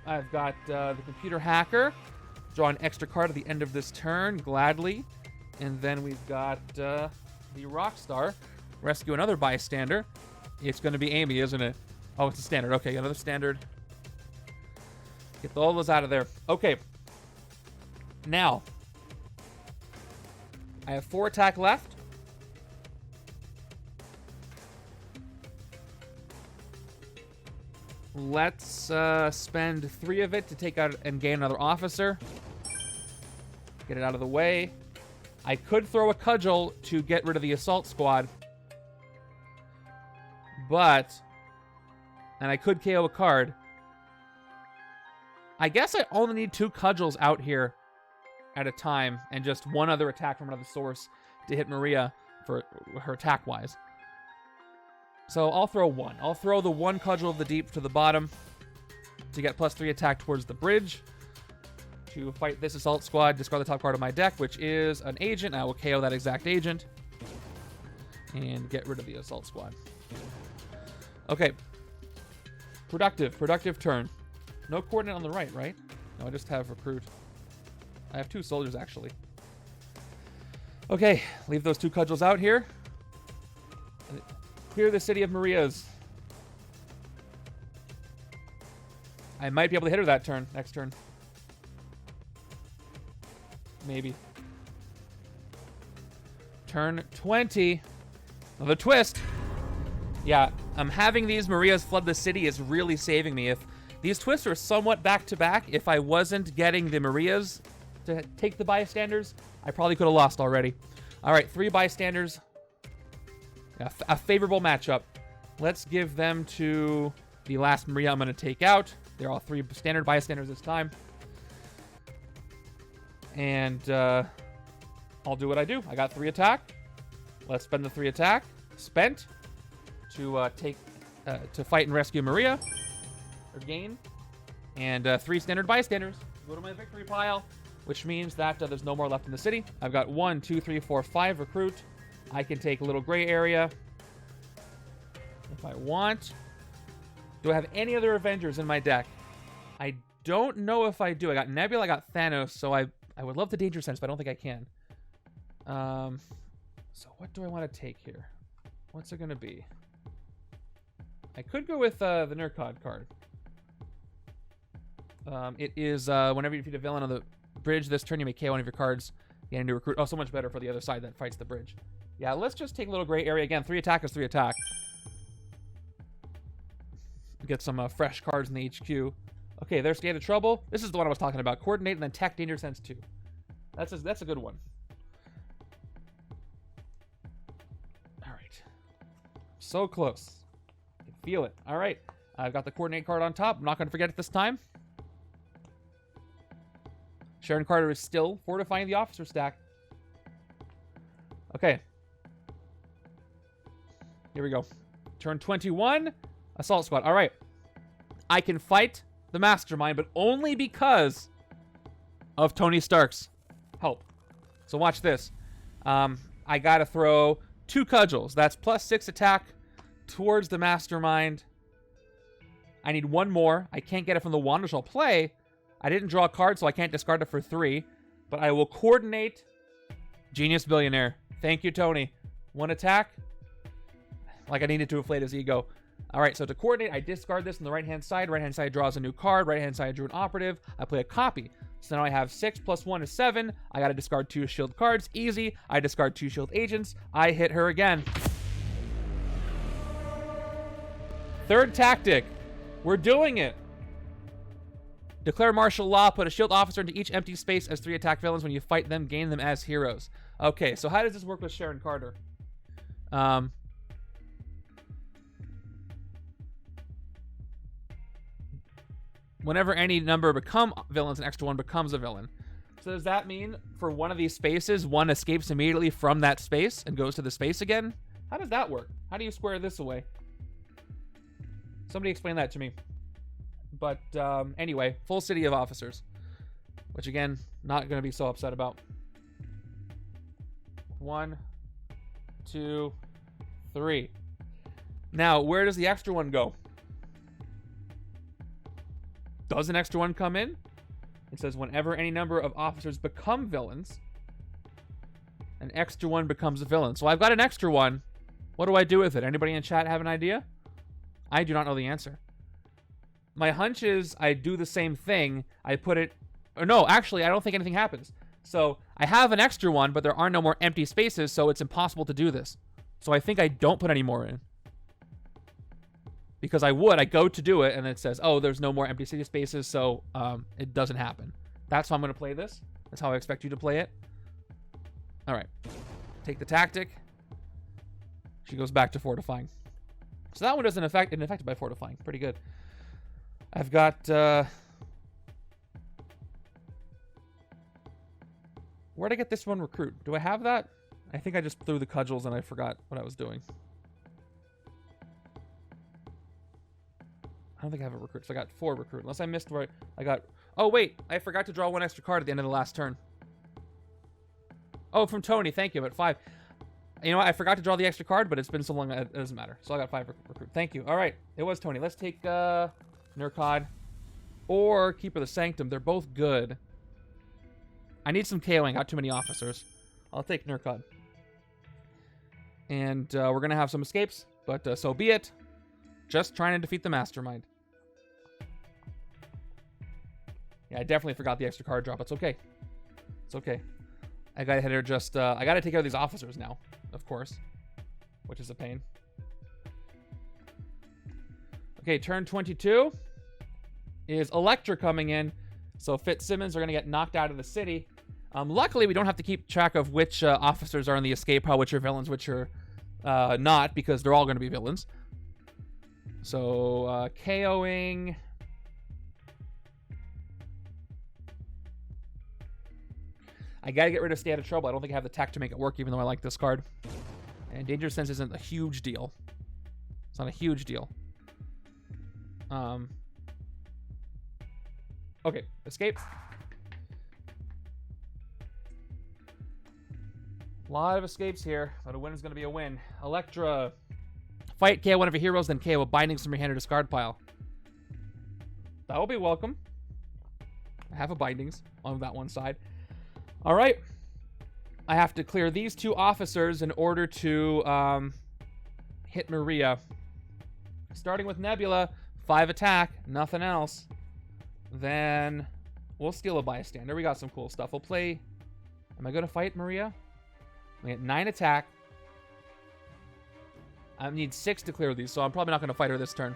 I've got the computer hacker. Draw an extra card at the end of this turn, gladly. And then we've got the rock star. rescue another bystander. It's going to be Amy, isn't it? Oh, it's a standard. Okay, another standard. Get all those out of there. Okay. Now, I have 4 attack left. Let's spend 3 of it to take out and gain another officer. Get it out of the way. I could throw a cudgel to get rid of the assault squad. And I could KO a card. I guess I only need 2 cudgels out here at a time and just 1 other attack from another source to hit Maria for her attack-wise. So I'll throw 1. I'll throw the 1 Cudgel of the Deep to the bottom to get +3 attack towards the bridge. To fight this assault squad, discard the top card of my deck, which is an agent. I will KO that exact agent and get rid of the assault squad. Okay. Productive turn. No coordinate on the right, right? No, I just have recruit. I have 2 soldiers, actually. Okay, leave those 2 cudgels out here. Clear the city of Maria's. I might be able to hit her that turn, next turn. Maybe. Turn 20. Another twist. Yeah, having these Marias flood the city is really saving me. If these twists are somewhat back-to-back, if I wasn't getting the Marias to take the bystanders, I probably could have lost already. All right, 3 bystanders. A favorable matchup. Let's give them to the last Maria I'm going to take out. They're all 3 standard bystanders this time. And I'll do what I do. I got 3 attack. Let's spend the 3 attack. Spent to to fight and rescue Maria. Or gain. And 3 standard bystanders. Go to my victory pile. Which means that there's no more left in the city. I've got 1, 2, 3, 4, 5 recruit. I can take a little gray area if I want. Do I have any other Avengers in my deck? I don't know if I do. I got Nebula, I got Thanos, so I would love the Danger Sense, but I don't think I can. So what do I want to take here? What's it going to be? I could go with the Nerkkod card. It is whenever you defeat a villain on the bridge this turn, you may KO one of your cards. Get into recruit. Oh, so much better for the other side that fights the bridge. Yeah, let's just take a little gray area again. 3 attack is 3 attack. Get some fresh cards in the HQ. Okay, they're scared of trouble. This is the one I was talking about. Coordinate and then Tech Danger Sense 2. That's a good one. All right. So close. I can feel it. All right. I've got the Coordinate card on top. I'm not going to forget it this time. Sharon Carter is still fortifying the officer stack. Okay. Here we go. Turn 21. Assault squad. All right. I can fight the Mastermind, but only because of Tony Stark's help. So watch this. I got to throw 2 cudgels. That's +6 attack towards the Mastermind. I need 1 more. I can't get it from the wand, which I'll play. I didn't draw a card, so I can't discard it for 3. But I will coordinate Genius Billionaire. Thank you, Tony. 1 attack. Like I needed to inflate his ego. All right, so to coordinate, I discard this on the right-hand side. Right-hand side draws a new card. Right-hand side drew an operative. I play a copy. So now I have 6 + 1 is 7. I got to discard 2 shield cards. Easy. I discard 2 shield agents. I hit her again. 3rd tactic. We're doing it. Declare martial law. Put a shield officer into each empty space as 3 attack villains. When you fight them, gain them as heroes. Okay, so how does this work with Sharon Carter? Whenever any number become villains, an extra 1 becomes a villain. So does that mean for one of these spaces, 1 escapes immediately from that space and goes to the space again? How does that work? How do you square this away? Somebody explain that to me. But anyway, full city of officers. Which again, not going to be so upset about. 1, 2, 3. Now, where does the extra 1 go? Does an extra 1 come in? It says whenever any number of officers become villains, an extra 1 becomes a villain. So I've got an extra 1. What do I do with it? Anybody in chat have an idea? I do not know the answer. My hunch is I do the same thing. I put it... Or no, actually, I don't think anything happens. So I have an extra one, but there are no more empty spaces, so it's impossible to do this. So I think I don't put any more in. Because I go to do it, and it says, oh, there's no more empty city spaces, so it doesn't happen. That's how I'm going to play this. That's how I expect you to play it. All right. Take the tactic. She goes back to fortifying. So that one isn't affected by fortifying. Pretty good. I've got... Where'd I get this one recruit? Do I have that? I think I just threw the cudgels and I forgot what I was doing. I don't think I have a recruit, so I got 4 recruit. Unless I missed where I got... Oh, wait. I forgot to draw 1 extra card at the end of the last turn. Oh, from Tony. Thank you. At 5. You know what? I forgot to draw the extra card, but it's been so long, it doesn't matter. So I got 5 recruit. Thank you. All right. It was Tony. Let's take Nerkkod or Keeper of the Sanctum. They're both good. I need some KOing. Got too many officers. I'll take Nerkkod. And we're going to have some escapes, but so be it. Just trying to defeat the Mastermind. Yeah, I definitely forgot the extra card drop. It's okay. It's okay. I gotta hit her just... I gotta take care of these officers now, of course. Which is a pain. Okay, turn 22 is Electro coming in. So Fitzsimmons are gonna get knocked out of the city. Luckily, we don't have to keep track of which officers are in the escape pod, which are villains, which are not, because they're all gonna be villains. So, KOing... I gotta get rid of Stay Out of Trouble. I don't think I have the tech to make it work, even though I like this card. And Danger Sense isn't a huge deal. It's not a huge deal. Okay, escape. A lot of escapes here, but a win is going to be a win. Electra. Fight, KO one of your heroes, then KO with bindings from your hand or discard pile. That will be welcome. I have a bindings on that one side. All right. I have to clear these 2 officers in order to hit Maria. Starting with Nebula, 5 attack, nothing else. Then we'll steal a bystander. We got some cool stuff. We'll play... Am I going to fight Maria? We get 9 attack. I need 6 to clear these, so I'm probably not going to fight her this turn.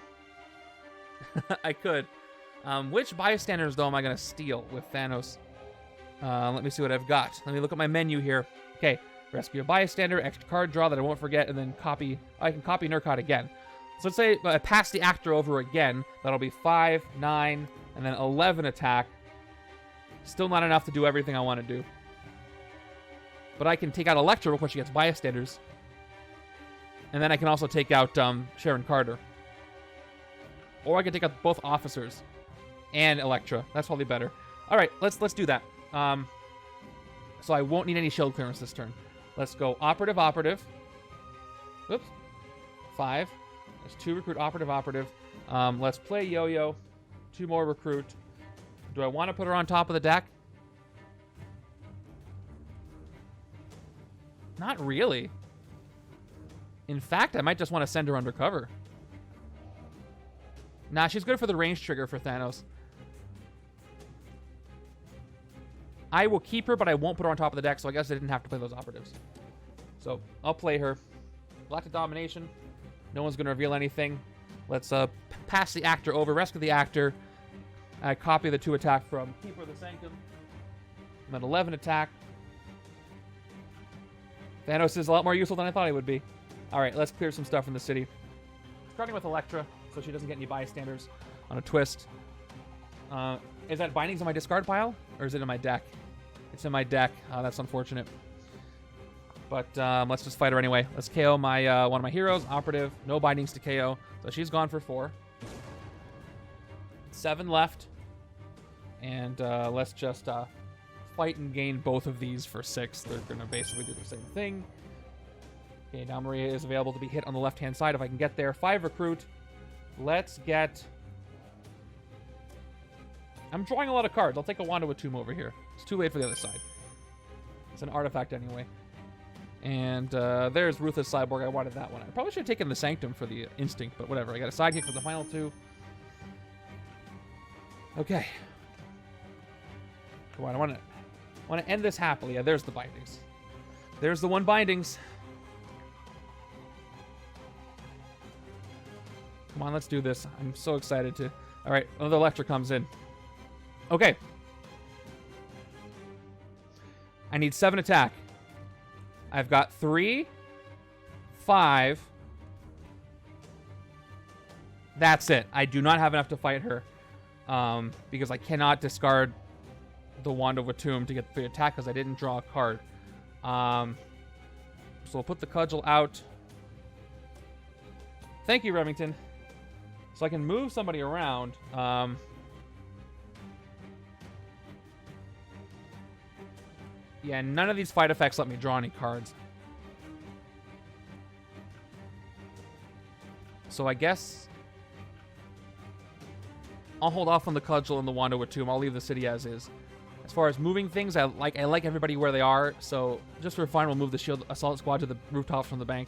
I could. Which bystanders, though, am I going to steal with Thanos? Let me see what I've got. Let me look at my menu here. Okay, rescue a bystander, extra card draw that I won't forget, and then copy. I can copy Nerkkod again. So let's say I pass the actor over again. That'll be 5, 9, and then 11 attack. Still not enough to do everything I want to do. But I can take out Electro before she gets bystanders. And then I can also take out Sharon Carter. Or I can take out both officers and Electra. That's probably better. All right, let's do that. So I won't need any shield clearance this turn. Let's go operative. Oops. 5. There's 2 recruit, operative. Let's play Yo-Yo. 2 more recruit. Do I want to put her on top of the deck? Not really. In fact, I might just want to send her undercover. Nah, she's good for the range trigger for Thanos. I will keep her, but I won't put her on top of the deck, so I guess I didn't have to play those operatives. So, I'll play her. Galactic Domination. No one's going to reveal anything. Let's pass the actor over, rescue the actor. I copy the 2 attack from Keeper of the Sanctum. I'm at 11 attack. Thanos is a lot more useful than I thought he would be. Alright, let's clear some stuff from the city. Starting with Electra, so she doesn't get any bystanders on a twist. Is that bindings on my discard pile? Or is it in my deck? It's in my deck. That's unfortunate. But let's just fight her anyway. Let's KO my one of my heroes. Operative. No bindings to KO. So she's gone for 4. 7 left. And let's just fight and gain both of these for 6. They're going to basically do the same thing. Okay, now Maria is available to be hit on the left-hand side if I can get there. 5 recruit. Let's get... I'm drawing a lot of cards. I'll take a Wanda with Tomb over here. It's too late for the other side. It's an artifact anyway. And there's Ruthless Cyborg. I wanted that one. I probably should have taken the Sanctum for the Instinct, but whatever. I got a sidekick for the final two. Okay. Come on, I want to end this happily. Yeah, there's the bindings. There's the one bindings. Come on, let's do this. I'm so excited to... All right, another Electro comes in. Okay. I need 7 attack. I've got 3, 5. That's it. I do not have enough to fight her. Because I cannot discard the Wand of Watum to get the attack because I didn't draw a card. So we'll put the Cudgel out. Thank you, Remington. So I can move somebody around. Yeah, none of these fight effects let me draw any cards. So I guess I'll hold off on the Cudgel and the Wand of Watum. I'll leave the city as is. As far as moving things, I like everybody where they are. So just for fun, we'll move the S.H.I.E.L.D. Assault Squad to the rooftops from the bank.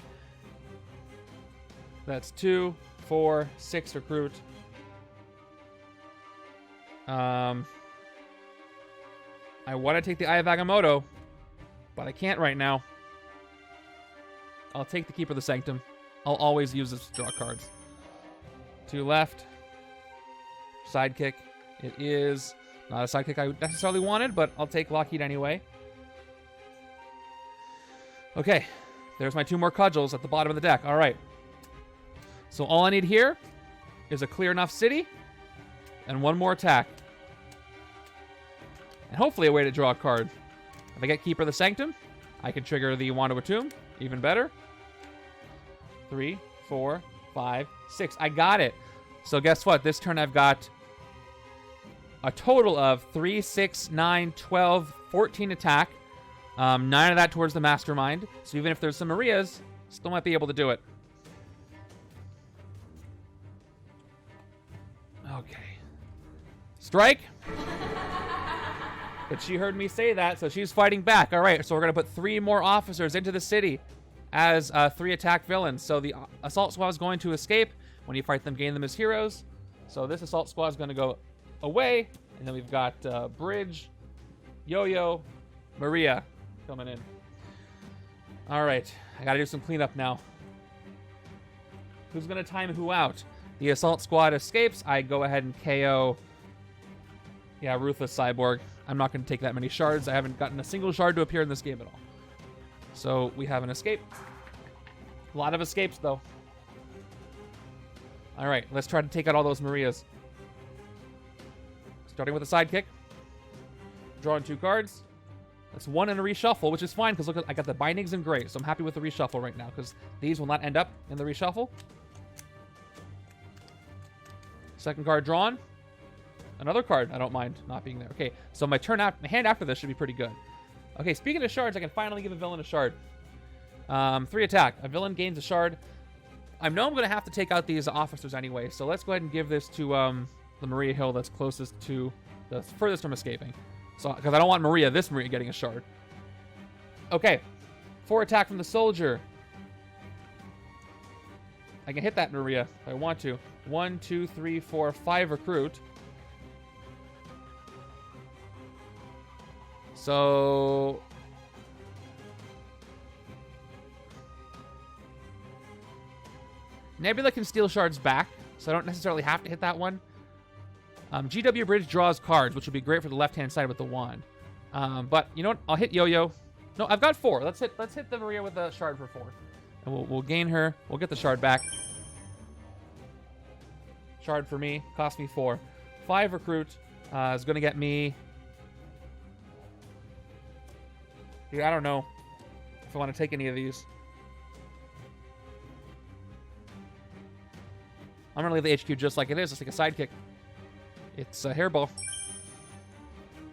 That's 2, 4, 6 recruit. I want to take the Eye of Agamotto, but I can't right now. I'll take the Keeper of the Sanctum. I'll always use this to draw cards. 2 left. Sidekick. It is not a sidekick I necessarily wanted, but I'll take Lockheed anyway. Okay. There's my 2 more Cudgels at the bottom of the deck. All right. So all I need here is a clear enough city and 1 more attack. And hopefully a way to draw a card. If I get Keeper of the Sanctum, I can trigger the Wand of Watum. Even better. 3, 4, 5, 6. I got it. So guess what? This turn I've got a total of 3, 6, 9, 12, 14 attack. 9 of that towards the Mastermind. So even if there's some Marias, still might be able to do it. Okay. Strike. But she heard me say that, so she's fighting back. All right, so we're going to put 3 more officers into the city as 3 attack villains. So the assault squad is going to escape. When you fight them, gain them as heroes. So this assault squad is going to go away. And then we've got Bridge, Yo-Yo, Maria coming in. All right, I got to do some cleanup now. Who's going to time who out? The assault squad escapes. I go ahead and KO... Yeah, Ruthless Cyborg. I'm not going to take that many shards. I haven't gotten a single shard to appear in this game at all. So we have an escape. A lot of escapes, though. All right, let's try to take out all those Marias. Starting with a sidekick. Drawing 2 cards. That's 1 in a reshuffle, which is fine because look, I got the bindings in gray. So I'm happy with the reshuffle right now because these will not end up in the reshuffle. Second card drawn. Another card, I don't mind not being there. Okay, so my hand after this should be pretty good. Okay, speaking of shards, I can finally give a villain a shard. 3 attack. A villain gains a shard. I know I'm going to have to take out these officers anyway, so let's go ahead and give this to the Maria Hill that's closest to, the furthest from escaping. So, because I don't want this Maria getting a shard. Okay, 4 attack from the soldier. I can hit that Maria if I want to. 1, 2, 3, 4, 5 recruit. So Nebula can steal shards back, so I don't necessarily have to hit that one. GW Bridge draws cards, which would be great for the left-hand side with the wand. But you know what? I'll hit Yo-Yo. No, I've got 4. Let's hit the Maria with a shard for 4. And we'll gain her. We'll get the shard back. Shard for me. Cost me 4. 5 recruit is going to get me... Dude, I don't know if I want to take any of these. I'm going to leave the HQ just like it is. It's like a sidekick. It's a hairball.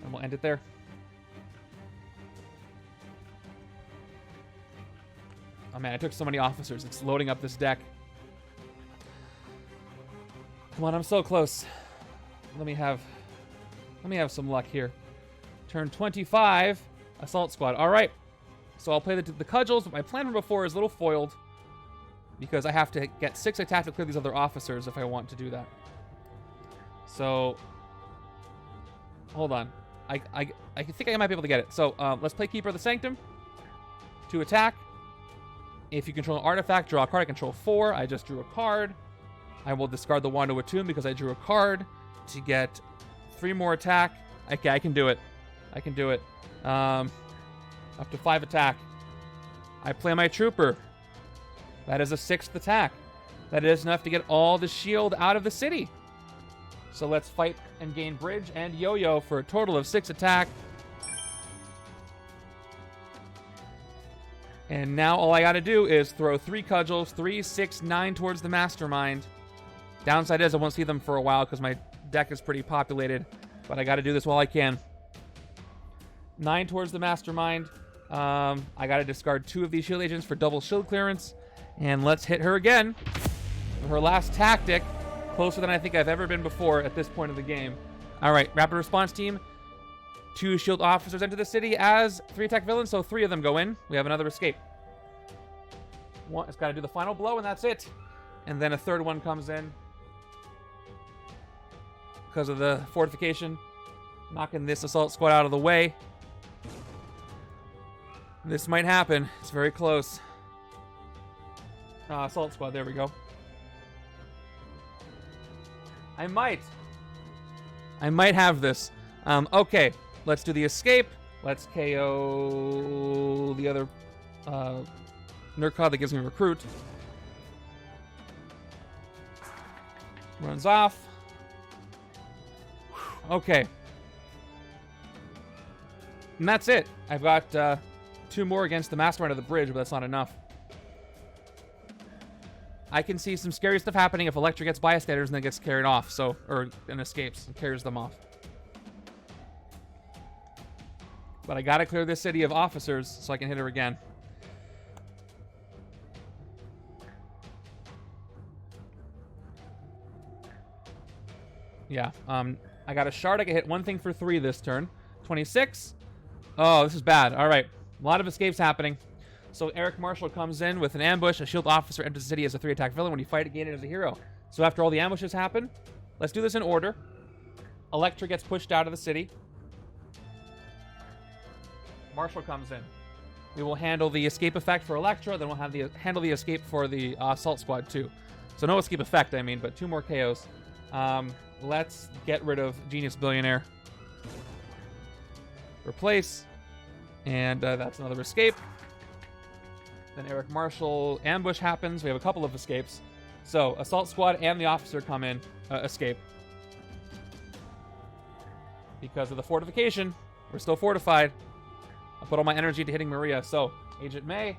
And we'll end it there. Oh man, I took so many officers. It's loading up this deck. Come on, I'm so close. Let me have some luck here. Turn 25, assault squad. All right. So I'll play the cudgels, but my plan from before is a little foiled because I have to get 6 attack to clear these other officers if I want to do that. So, hold on. I think I might be able to get it. So let's play Keeper of the Sanctum. 2 attack. If you control an artifact, draw a card. I control 4. I just drew a card. I will discard the Wand of Attune because I drew a card to get 3 more attack. Okay, I can do it. I can do it. Up to 5 attack. I play my Trooper. That is a 6th attack. That is enough to get all the shield out of the city. So let's fight and gain bridge and yo-yo for a total of 6 attack. And now all I gotta do is throw 3 cudgels, 3, 6, 9 towards the Mastermind. Downside is I won't see them for a while because my deck is pretty populated. But I gotta do this while I can. 9 towards the Mastermind. I gotta discard 2 of these shield agents for double shield clearance. And let's hit her again. Her last tactic. Closer than I think I've ever been before at this point of the game. Alright, rapid response team. 2 shield officers enter the city as 3 attack villains, so 3 of them go in. We have another escape. One, it's got to do the final blow, and that's it. And then a third one comes in. Because of the fortification. Knocking this assault squad out of the way. This might happen. It's very close. Assault squad, there we go. I might have this. Okay, let's do the escape. Let's KO the other Nerkkod that gives me recruit. Runs off. Okay. And that's it. I've got 2 more against the Mastermind of the bridge, but that's not enough. I can see some scary stuff happening if Electro gets bystanders and then gets carried off, and escapes and carries them off. But I gotta clear this city of officers so I can hit her again. Yeah, I got a shard. I can hit 1 thing for 3 this turn. 26. Oh, this is bad. All right, a lot of escapes happening. So Eric Marshall comes in with an ambush. A shield officer enters the city as a 3 attack villain. When you fight it, gain it as a hero. So after all the ambushes happen, let's do this in order. Electra gets pushed out of the city. Marshall comes in. We will handle the escape effect for Electra. Then we'll have handle the escape for the assault squad too. So no escape effect, I mean, but 2 more KOs. Let's get rid of Genius Billionaire. Replace. And that's another escape. Then Eric Marshall ambush happens. We have a couple of escapes. So assault squad and the officer come in, escape. Because of the fortification, we're still fortified. I put all my energy to hitting Maria. So Agent May.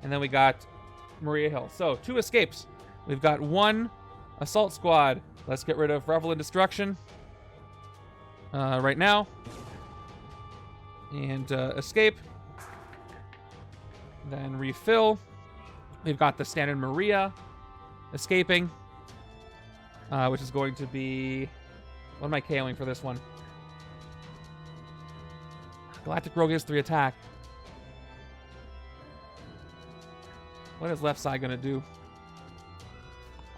And then we got Maria Hill. So 2 escapes. We've got 1 assault squad. Let's get rid of Revel in Destruction right now. And escape. Then refill. We've got the standard Maria escaping, which is going to be... What am I KOing for this one? Galactic Rogue is 3 attack. What is left side going to do?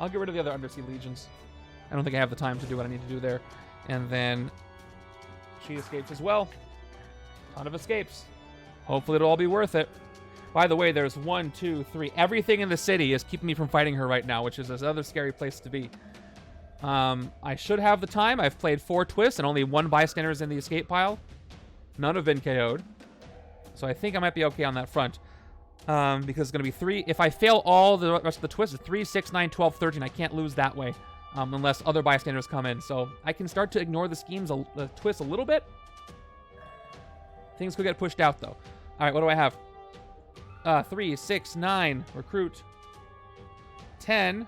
I'll get rid of the other Undersea Legions. I don't think I have the time to do what I need to do there. And then she escapes as well. Ton of escapes. Hopefully it'll all be worth it. By the way, there's 1, 2, 3. Everything in the city is keeping me from fighting her right now, which is another scary place to be. I should have the time. I've played 4 twists and only 1 bystander is in the escape pile. None have been KO'd. So I think I might be okay on that front. Because it's going to be 3. If I fail all the rest of the twists, it's 3, 6, 9, 12, 13. I can't lose that way. Unless other bystanders come in. So I can start to ignore the schemes, the twists a little bit. Things could get pushed out, though. All right, what do I have? 3, 6, 9. Recruit. 10.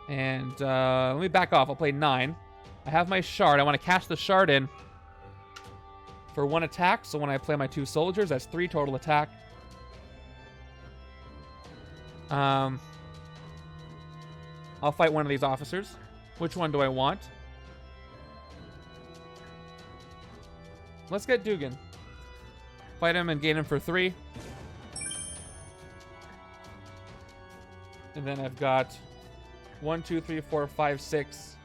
And let me back off. I'll play 9. I have my shard. I want to cash the shard in for 1 attack. So when I play my 2 soldiers, that's 3 total attack. I'll fight one of these officers. Which one do I want? Let's get Dugan. Fight him and gain him for 3. And then I've got 1, 2, 3, 4, 5, 6.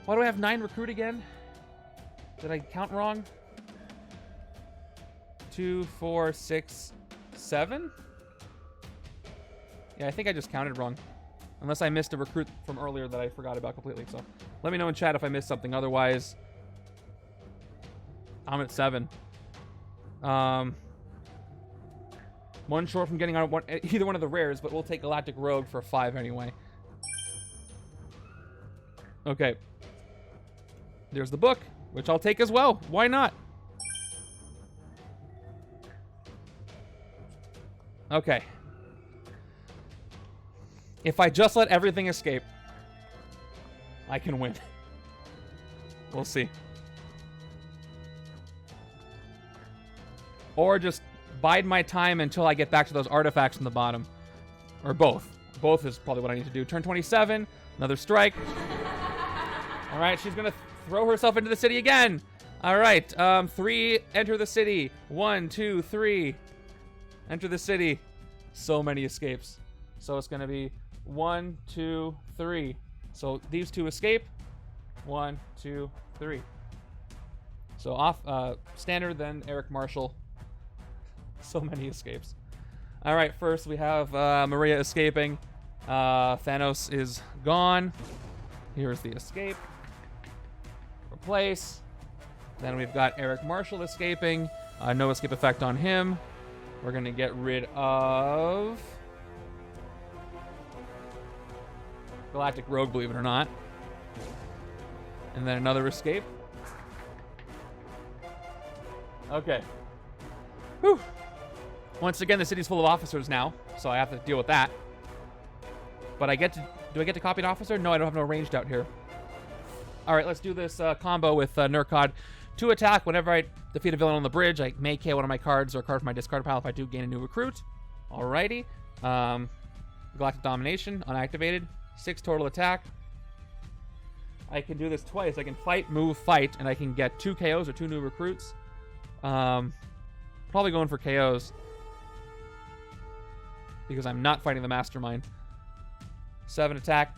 Why do I have 9 recruit again? Did I count wrong? 2, 4, 6, 7? Yeah, I think I just counted wrong. Unless I missed a recruit from earlier that I forgot about completely. So let me know in chat if I missed something. Otherwise, I'm at 7. One short from getting on either one of the rares, but we'll take Galactic Rogue for 5 anyway. Okay. There's the book, which I'll take as well. Why not? Okay. If I just let everything escape, I can win. We'll see. Or just bide my time until I get back to those artifacts in the bottom. Or both. Both is probably what I need to do. Turn 27, another strike. All right, she's going to throw herself into the city again. All right, 3, enter the city. 1, 2, 3. Enter the city. So many escapes. So it's going to be 1, 2, 3. So these 2 escape. 1, 2, 3. So off standard, then Eric Marshall. So many escapes. All right, first we have Maria escaping. Thanos is gone. Here's the escape. Replace. Then we've got Eric Marshall escaping. No escape effect on him. We're going to get rid of Galactic Rogue, believe it or not. And then another escape. Okay. Whew. Once again, the city's full of officers now, so I have to deal with that. But I get to... Do I get to copy an officer? No, I don't have no ranged out here. All right, let's do this combo with Nerkkod. 2 attack. Whenever I defeat a villain on the bridge, I may KO one of my cards or a card from my discard pile if I do gain a new recruit. Alrighty. Galactic Domination, unactivated. 6 total attack. I can do this twice. I can fight, move, fight, and I can get 2 KOs or 2 new recruits. Probably going for KOs. Because I'm not fighting the Mastermind. 7 attack.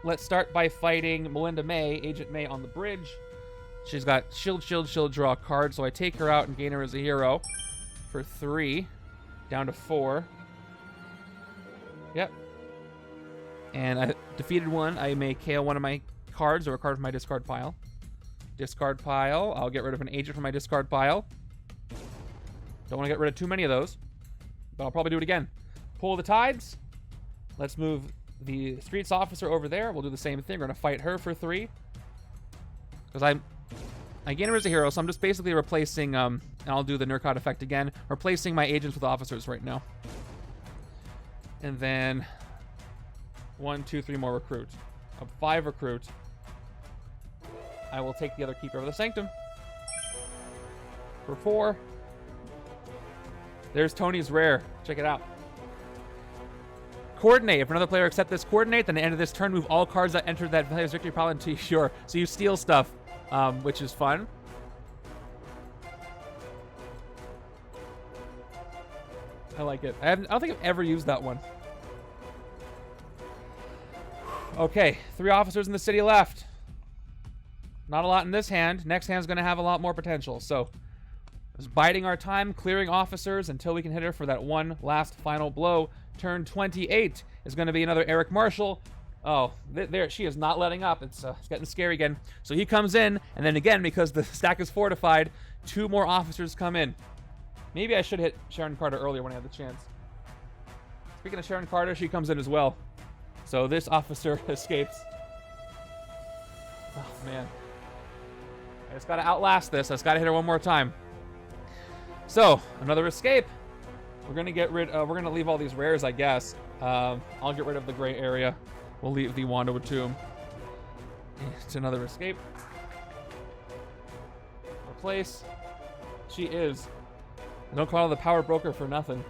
Let's start by fighting Melinda May, Agent May on the bridge. She's got shield, shield, shield, draw a card, so I take her out and gain her as a hero for 3. Down to 4. Yep. And I defeated one. I may KO one of my cards or a card from my discard pile. Discard pile. I'll get rid of an agent from my discard pile. Don't want to get rid of too many of those, but I'll probably do it again. Pull the tides. Let's move the streets officer over there. We'll do the same thing. We're going to fight her for 3. Because I gain her as a hero, so I'm just basically replacing, and I'll do the Nerkkod effect again, replacing my agents with officers right now. And then 1, 2, 3 more recruit. 5 recruit. I will take the other Keeper of the Sanctum. For 4. There's Tony's rare. Check it out. Coordinate. If another player accepts this coordinate, then at the end of this turn, move all cards that entered that player's victory pile into your... So you steal stuff, which is fun. I like it. I don't think I've ever used that one. Okay, 3 officers in the city left. Not a lot in this hand. Next hand's going to have a lot more potential. So, just biding our time, clearing officers until we can hit her for that one last final blow. Turn 28 is going to be another Eric Marshall. Oh, there, she is not letting up. It's getting scary again. So he comes in, and then again, because the stack is fortified, 2 more officers come in. Maybe I should hit Sharon Carter earlier when I had the chance. Speaking of Sharon Carter, she comes in as well. So this officer escapes. Oh, man. I just got to outlast this. I just got to hit her one more time. So, another escape. We're going to get rid of... we're going to leave all these rares, I guess. I'll get rid of the gray area. We'll leave the Wanda with Tomb. It's another escape. Replace. She is. Don't call her the power broker for nothing.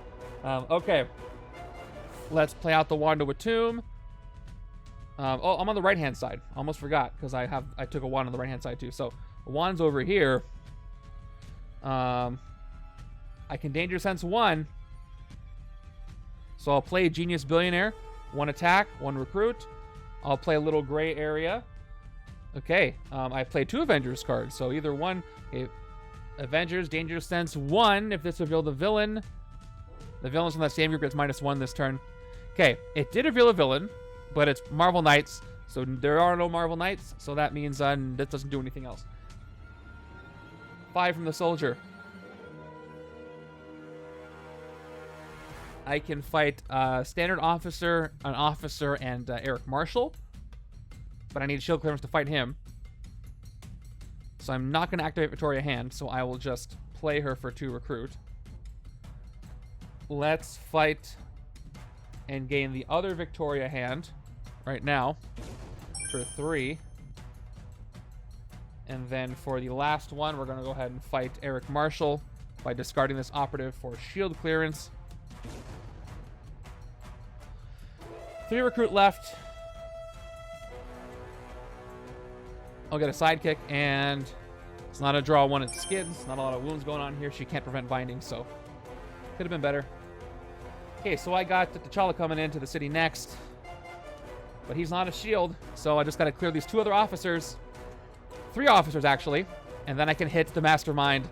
Okay. Let's play out the Wanda with Tomb. Oh, I'm on the right-hand side. Almost forgot, because I took a 1 on the right-hand side, too. So, Juan's over here. I can Danger Sense 1. So I'll play Genius Billionaire. 1 attack, 1 recruit. I'll play a little gray area. Okay, I played 2 Avengers cards. So either one. Okay, Avengers, Danger Sense 1. If this revealed the villain. The villain's from that same group gets -1 this turn. Okay, it did reveal a villain, but it's Marvel Knights. So there are no Marvel Knights. So that means that doesn't do anything else. 5 from the Soldier. I can fight Standard Officer, an Officer, and Eric Marshall. But I need shield clearance to fight him. So I'm not going to activate Victoria Hand, so I will just play her for 2 recruit. Let's fight and gain the other Victoria Hand right now for 3. And then for the last one, we're going to go ahead and fight Eric Marshall by discarding this operative for shield clearance. 3 recruit left. I'll get a sidekick, and it's not a draw 1 at skids. Not a lot of wounds going on here. She can't prevent binding, so could have been better. Okay, so I got T'Challa coming into the city next, but he's not a shield, so I just got to clear these 2 other officers. 3 officers, actually, and then I can hit the Mastermind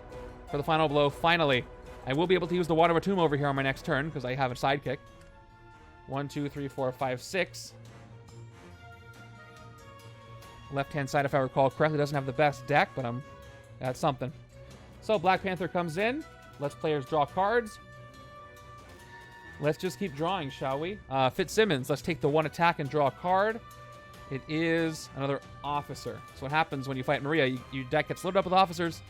for the final blow. Finally, I will be able to use the Water of a Tomb over here on my next turn because I have a sidekick. 1, 2, 3, 4, 5, 6. Left-hand side, if I recall correctly, doesn't have the best deck, but that's something. So Black Panther comes in. Let's players draw cards. Let's just keep drawing, shall we? Fitzsimmons, let's take the 1 attack and draw a card. It is another officer. So what happens when you fight Maria, your deck gets loaded up with officers.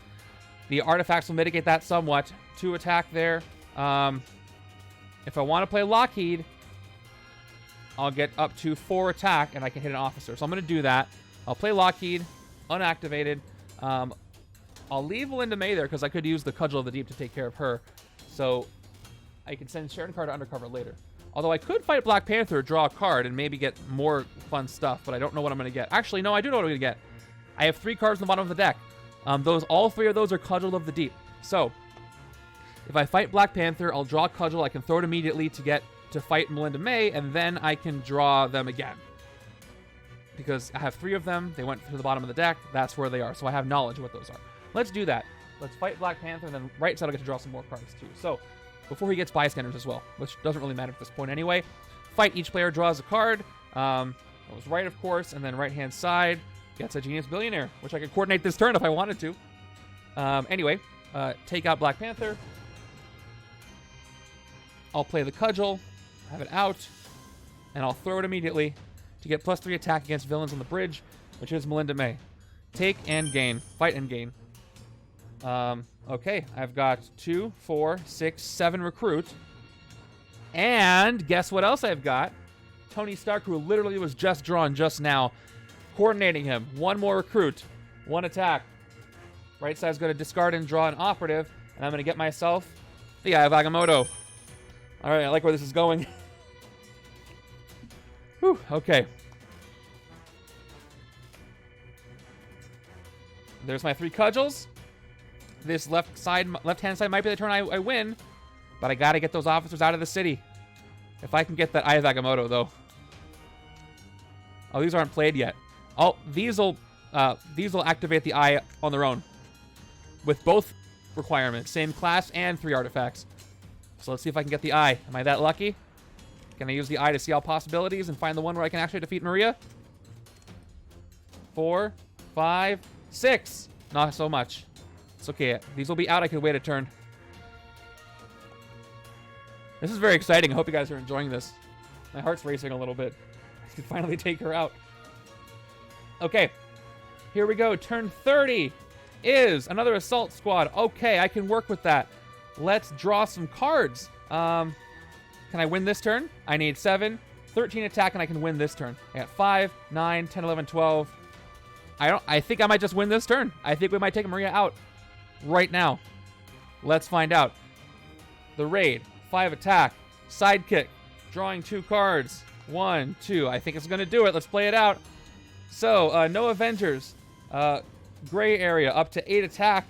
The artifacts will mitigate that somewhat. 2 attack there. If I want to play Lockheed, I'll get up to 4 attack and I can hit an officer. So I'm going to do that. I'll play Lockheed, unactivated. I'll leave Melinda May there because I could use the Cudgel of the Deep to take care of her. So I can send Sharon Carter undercover later. Although I could fight Black Panther, draw a card, and maybe get more fun stuff, but I don't know what I'm going to get. Actually, no, I do know what I'm going to get. I have 3 cards on the bottom of the deck. All 3 of those are Cudgel of the Deep. So if I fight Black Panther, I'll draw Cudgel. I can throw it immediately to fight Melinda May, and then I can draw them again. Because I have 3 of them. They went to the bottom of the deck. That's where they are. So I have knowledge of what those are. Let's do that. Let's fight Black Panther, and then right side I'll get to draw some more cards too. So before he gets bystanders as well, which doesn't really matter at this point anyway. Fight, each player draws a card. That was right, of course, and then right-hand side gets a Genius Billionaire, which I could coordinate this turn if I wanted to. Anyway, take out Black Panther. I'll play the Cudgel, have it out, and I'll throw it immediately to get +3 attack against villains on the bridge, which is Melinda May. Take and gain. Fight and gain. Okay, I've got 2, 4, 6, 7 recruit. And guess what else I've got? Tony Stark, who literally was just drawn just now. Coordinating him. 1 more recruit. 1 attack. Right side's going to discard and draw an operative. And I'm going to get myself the Eye of Agamotto. Alright, I like where this is going. Whew, okay. There's my 3 cudgels. This left-hand side might be the turn I win, but I gotta get those officers out of the city. If I can get that Eye of Agamotto, though. Oh, these aren't played yet. Oh, these will activate the Eye on their own, with both requirements, same class and 3 artifacts. So let's see if I can get the Eye. Am I that lucky? Can I use the Eye to see all possibilities and find the one where I can actually defeat Maria? 4, 5, 6. Not so much. It's okay. These will be out. I can wait a turn. This is very exciting. I hope you guys are enjoying this. My heart's racing a little bit. I can finally take her out. Okay. Here we go. Turn 30 is another assault squad. Okay, I can work with that. Let's draw some cards. Can I win this turn? I need 7, 13 attack, and I can win this turn. I got 5, 9, 10, 11, 12. I think I might just win this turn. I think we might take Maria out right now. Let's find out. The raid, 5 attack, sidekick, drawing 2 cards. 1, 2. I think it's going to do it. Let's play it out. So, no Avengers. Gray area, up to 8 attack.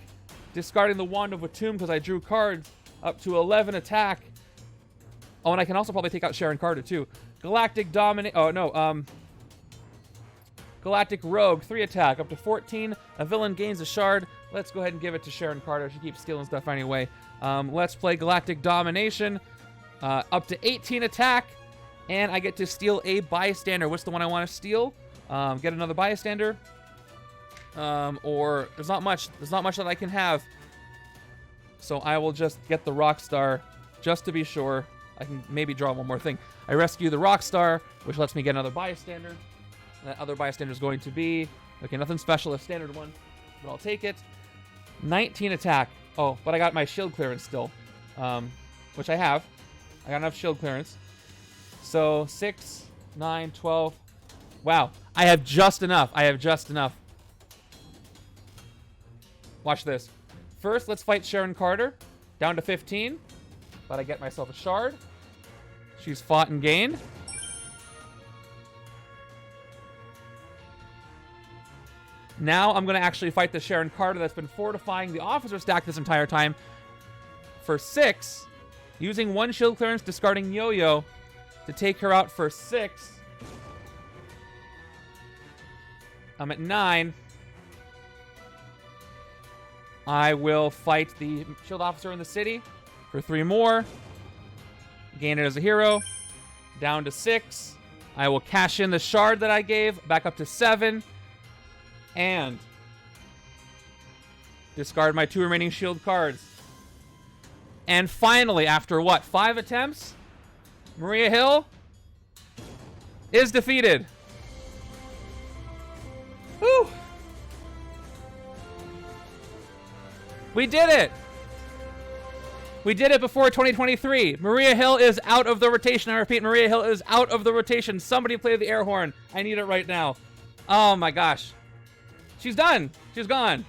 Discarding the Wand of Watum because I drew cards. Up to 11 attack. Oh, and I can also probably take out Sharon Carter, too. Galactic Dominate... Oh, no, Galactic Rogue, 3 attack, up to 14. A villain gains a shard. Let's go ahead and give it to Sharon Carter. She keeps stealing stuff anyway. Let's play Galactic Domination. Up to 18 attack. And I get to steal a bystander. What's the one I want to steal? Get another bystander. Or there's not much that I can have. So I will just get the Rockstar just to be sure. I can maybe draw one more thing. I rescue the Rockstar, which lets me get another bystander. That other bystander is going to be... Okay, nothing special, a standard one. But I'll take it. 19 attack. Oh, but I got my shield clearance still. Which I have. I got enough shield clearance. So, 6, 9, 12. Wow. I have just enough. I have just enough. Watch this. First, let's fight Sharon Carter. Down to 15. But I get myself a shard. She's fought and gained. Now I'm going to actually fight the Sharon Carter that's been fortifying the officer stack this entire time for 6. Using 1 shield clearance, discarding Yo-Yo to take her out for 6. I'm at 9. I will fight the shield officer in the city for 3 more. Gain it as a hero. Down to 6. I will cash in the shard that I gave. Back up to 7. And discard my 2 remaining shield cards. And finally, after what, 5 attempts, Maria Hill is defeated. Woo! We did it! We did it before 2023. Maria Hill is out of the rotation. I repeat, Maria Hill is out of the rotation. Somebody play the air horn. I need it right now. Oh my gosh. She's done. She's gone.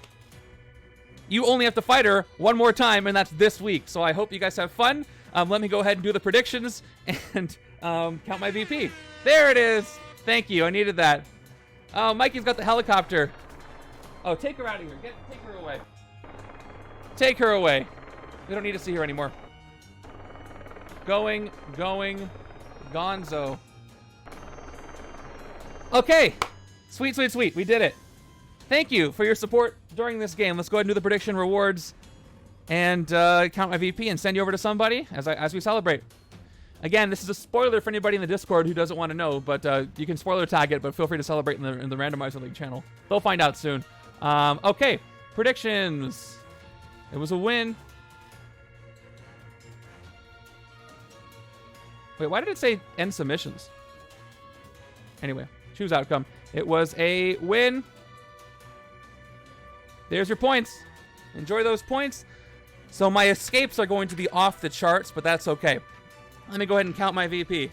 You only have to fight her one more time, and that's this week. So I hope you guys have fun. Let me go ahead and do the predictions and count my VP. There it is. Thank you. I needed that. Oh, Mikey's got the helicopter. Oh, take her out of here. Take her away. Take her away. We don't need to see her anymore. Going, Gonzo. Okay. Sweet, sweet, sweet. We did it. Thank you for your support during this game. Let's go ahead and do the prediction rewards and count my VP and send you over to somebody as we celebrate. Again, this is a spoiler for anybody in the Discord who doesn't want to know, but you can spoiler tag it, but feel free to celebrate in the Randomizer League channel. They'll find out soon. Okay, predictions. It was a win. Wait, why did it say end submissions? Anyway, choose outcome. It was a win. There's your points. Enjoy those points. So my escapes are going to be off the charts, but that's okay. Let me go ahead and count my VP.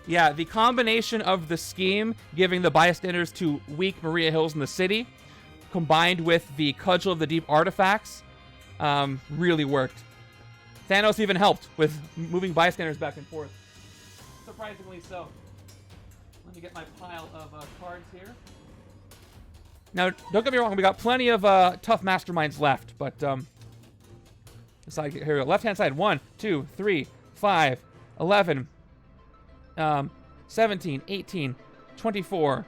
Yeah, the combination of the scheme, giving the bystanders to weak Maria Hills in the city, combined with the Cudgel of the Deep artifacts, really worked. Thanos even helped with moving bystanders back and forth. Surprisingly so. Let me get my pile of cards here. Now, don't get me wrong, we got plenty of tough masterminds left, but here we go. Left-hand side, 1, 2, 3, 5, 11, 17, 18, 24,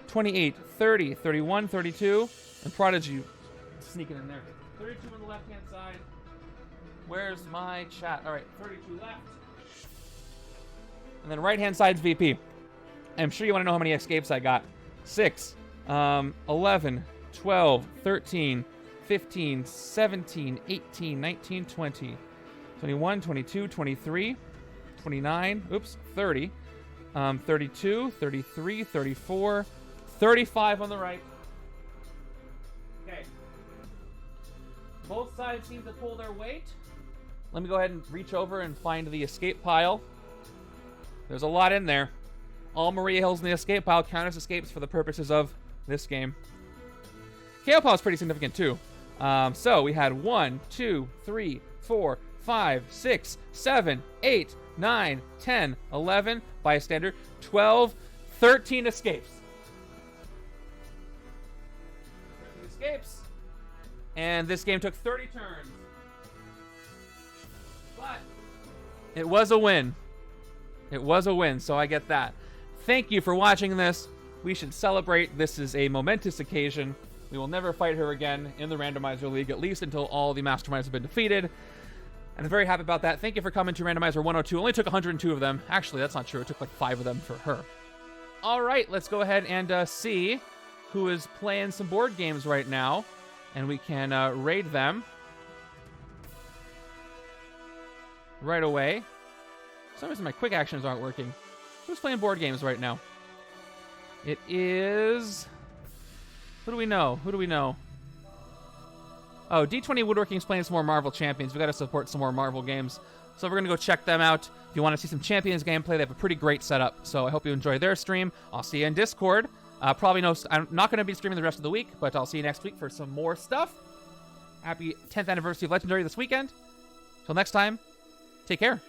28, 30, 31, 32, and Prodigy sneaking in there. 32 on the left-hand side. Where's my chat? All right, 32 left. And then right-hand side's VP. I'm sure you want to know how many escapes I got. 6, 11, 12, 13, 15, 17, 18, 19, 20, 21, 22, 23, 29, 30, 32, 33, 34, 35 on the right. Okay. Both sides seem to pull their weight. Let me go ahead and reach over and find the escape pile. There's a lot in there. All Maria Hills in the escape pile count as escapes for the purposes of this game. KO pile is pretty significant too. So we had 1, 2, 3, 4, 5, 6, 7, 8, 9, 10, 11 bystander, 12, 13 escapes. 13 escapes. And this game took 30 turns. But it was a win. It was a win, so I get that. Thank you for watching this. We should celebrate. This is a momentous occasion. We will never fight her again in the Randomizer League, at least until all the Masterminds have been defeated. And I'm very happy about that. Thank you for coming to Randomizer 102. Only took 102 of them. Actually, that's not true. It took like 5 of them for her. All right, let's go ahead and see who is playing some board games right now. And we can raid them right away. For some reason, my quick actions aren't working. Who's playing board games right now? It is... Who do we know? Who do we know? Oh, D20 Woodworking's playing some more Marvel Champions. We got to support some more Marvel games. So we're going to go check them out. If you want to see some Champions gameplay, they have a pretty great setup. So I hope you enjoy their stream. I'll see you in Discord. Probably no... I'm not going to be streaming the rest of the week, but I'll see you next week for some more stuff. Happy 10th anniversary of Legendary this weekend. Till next time, take care.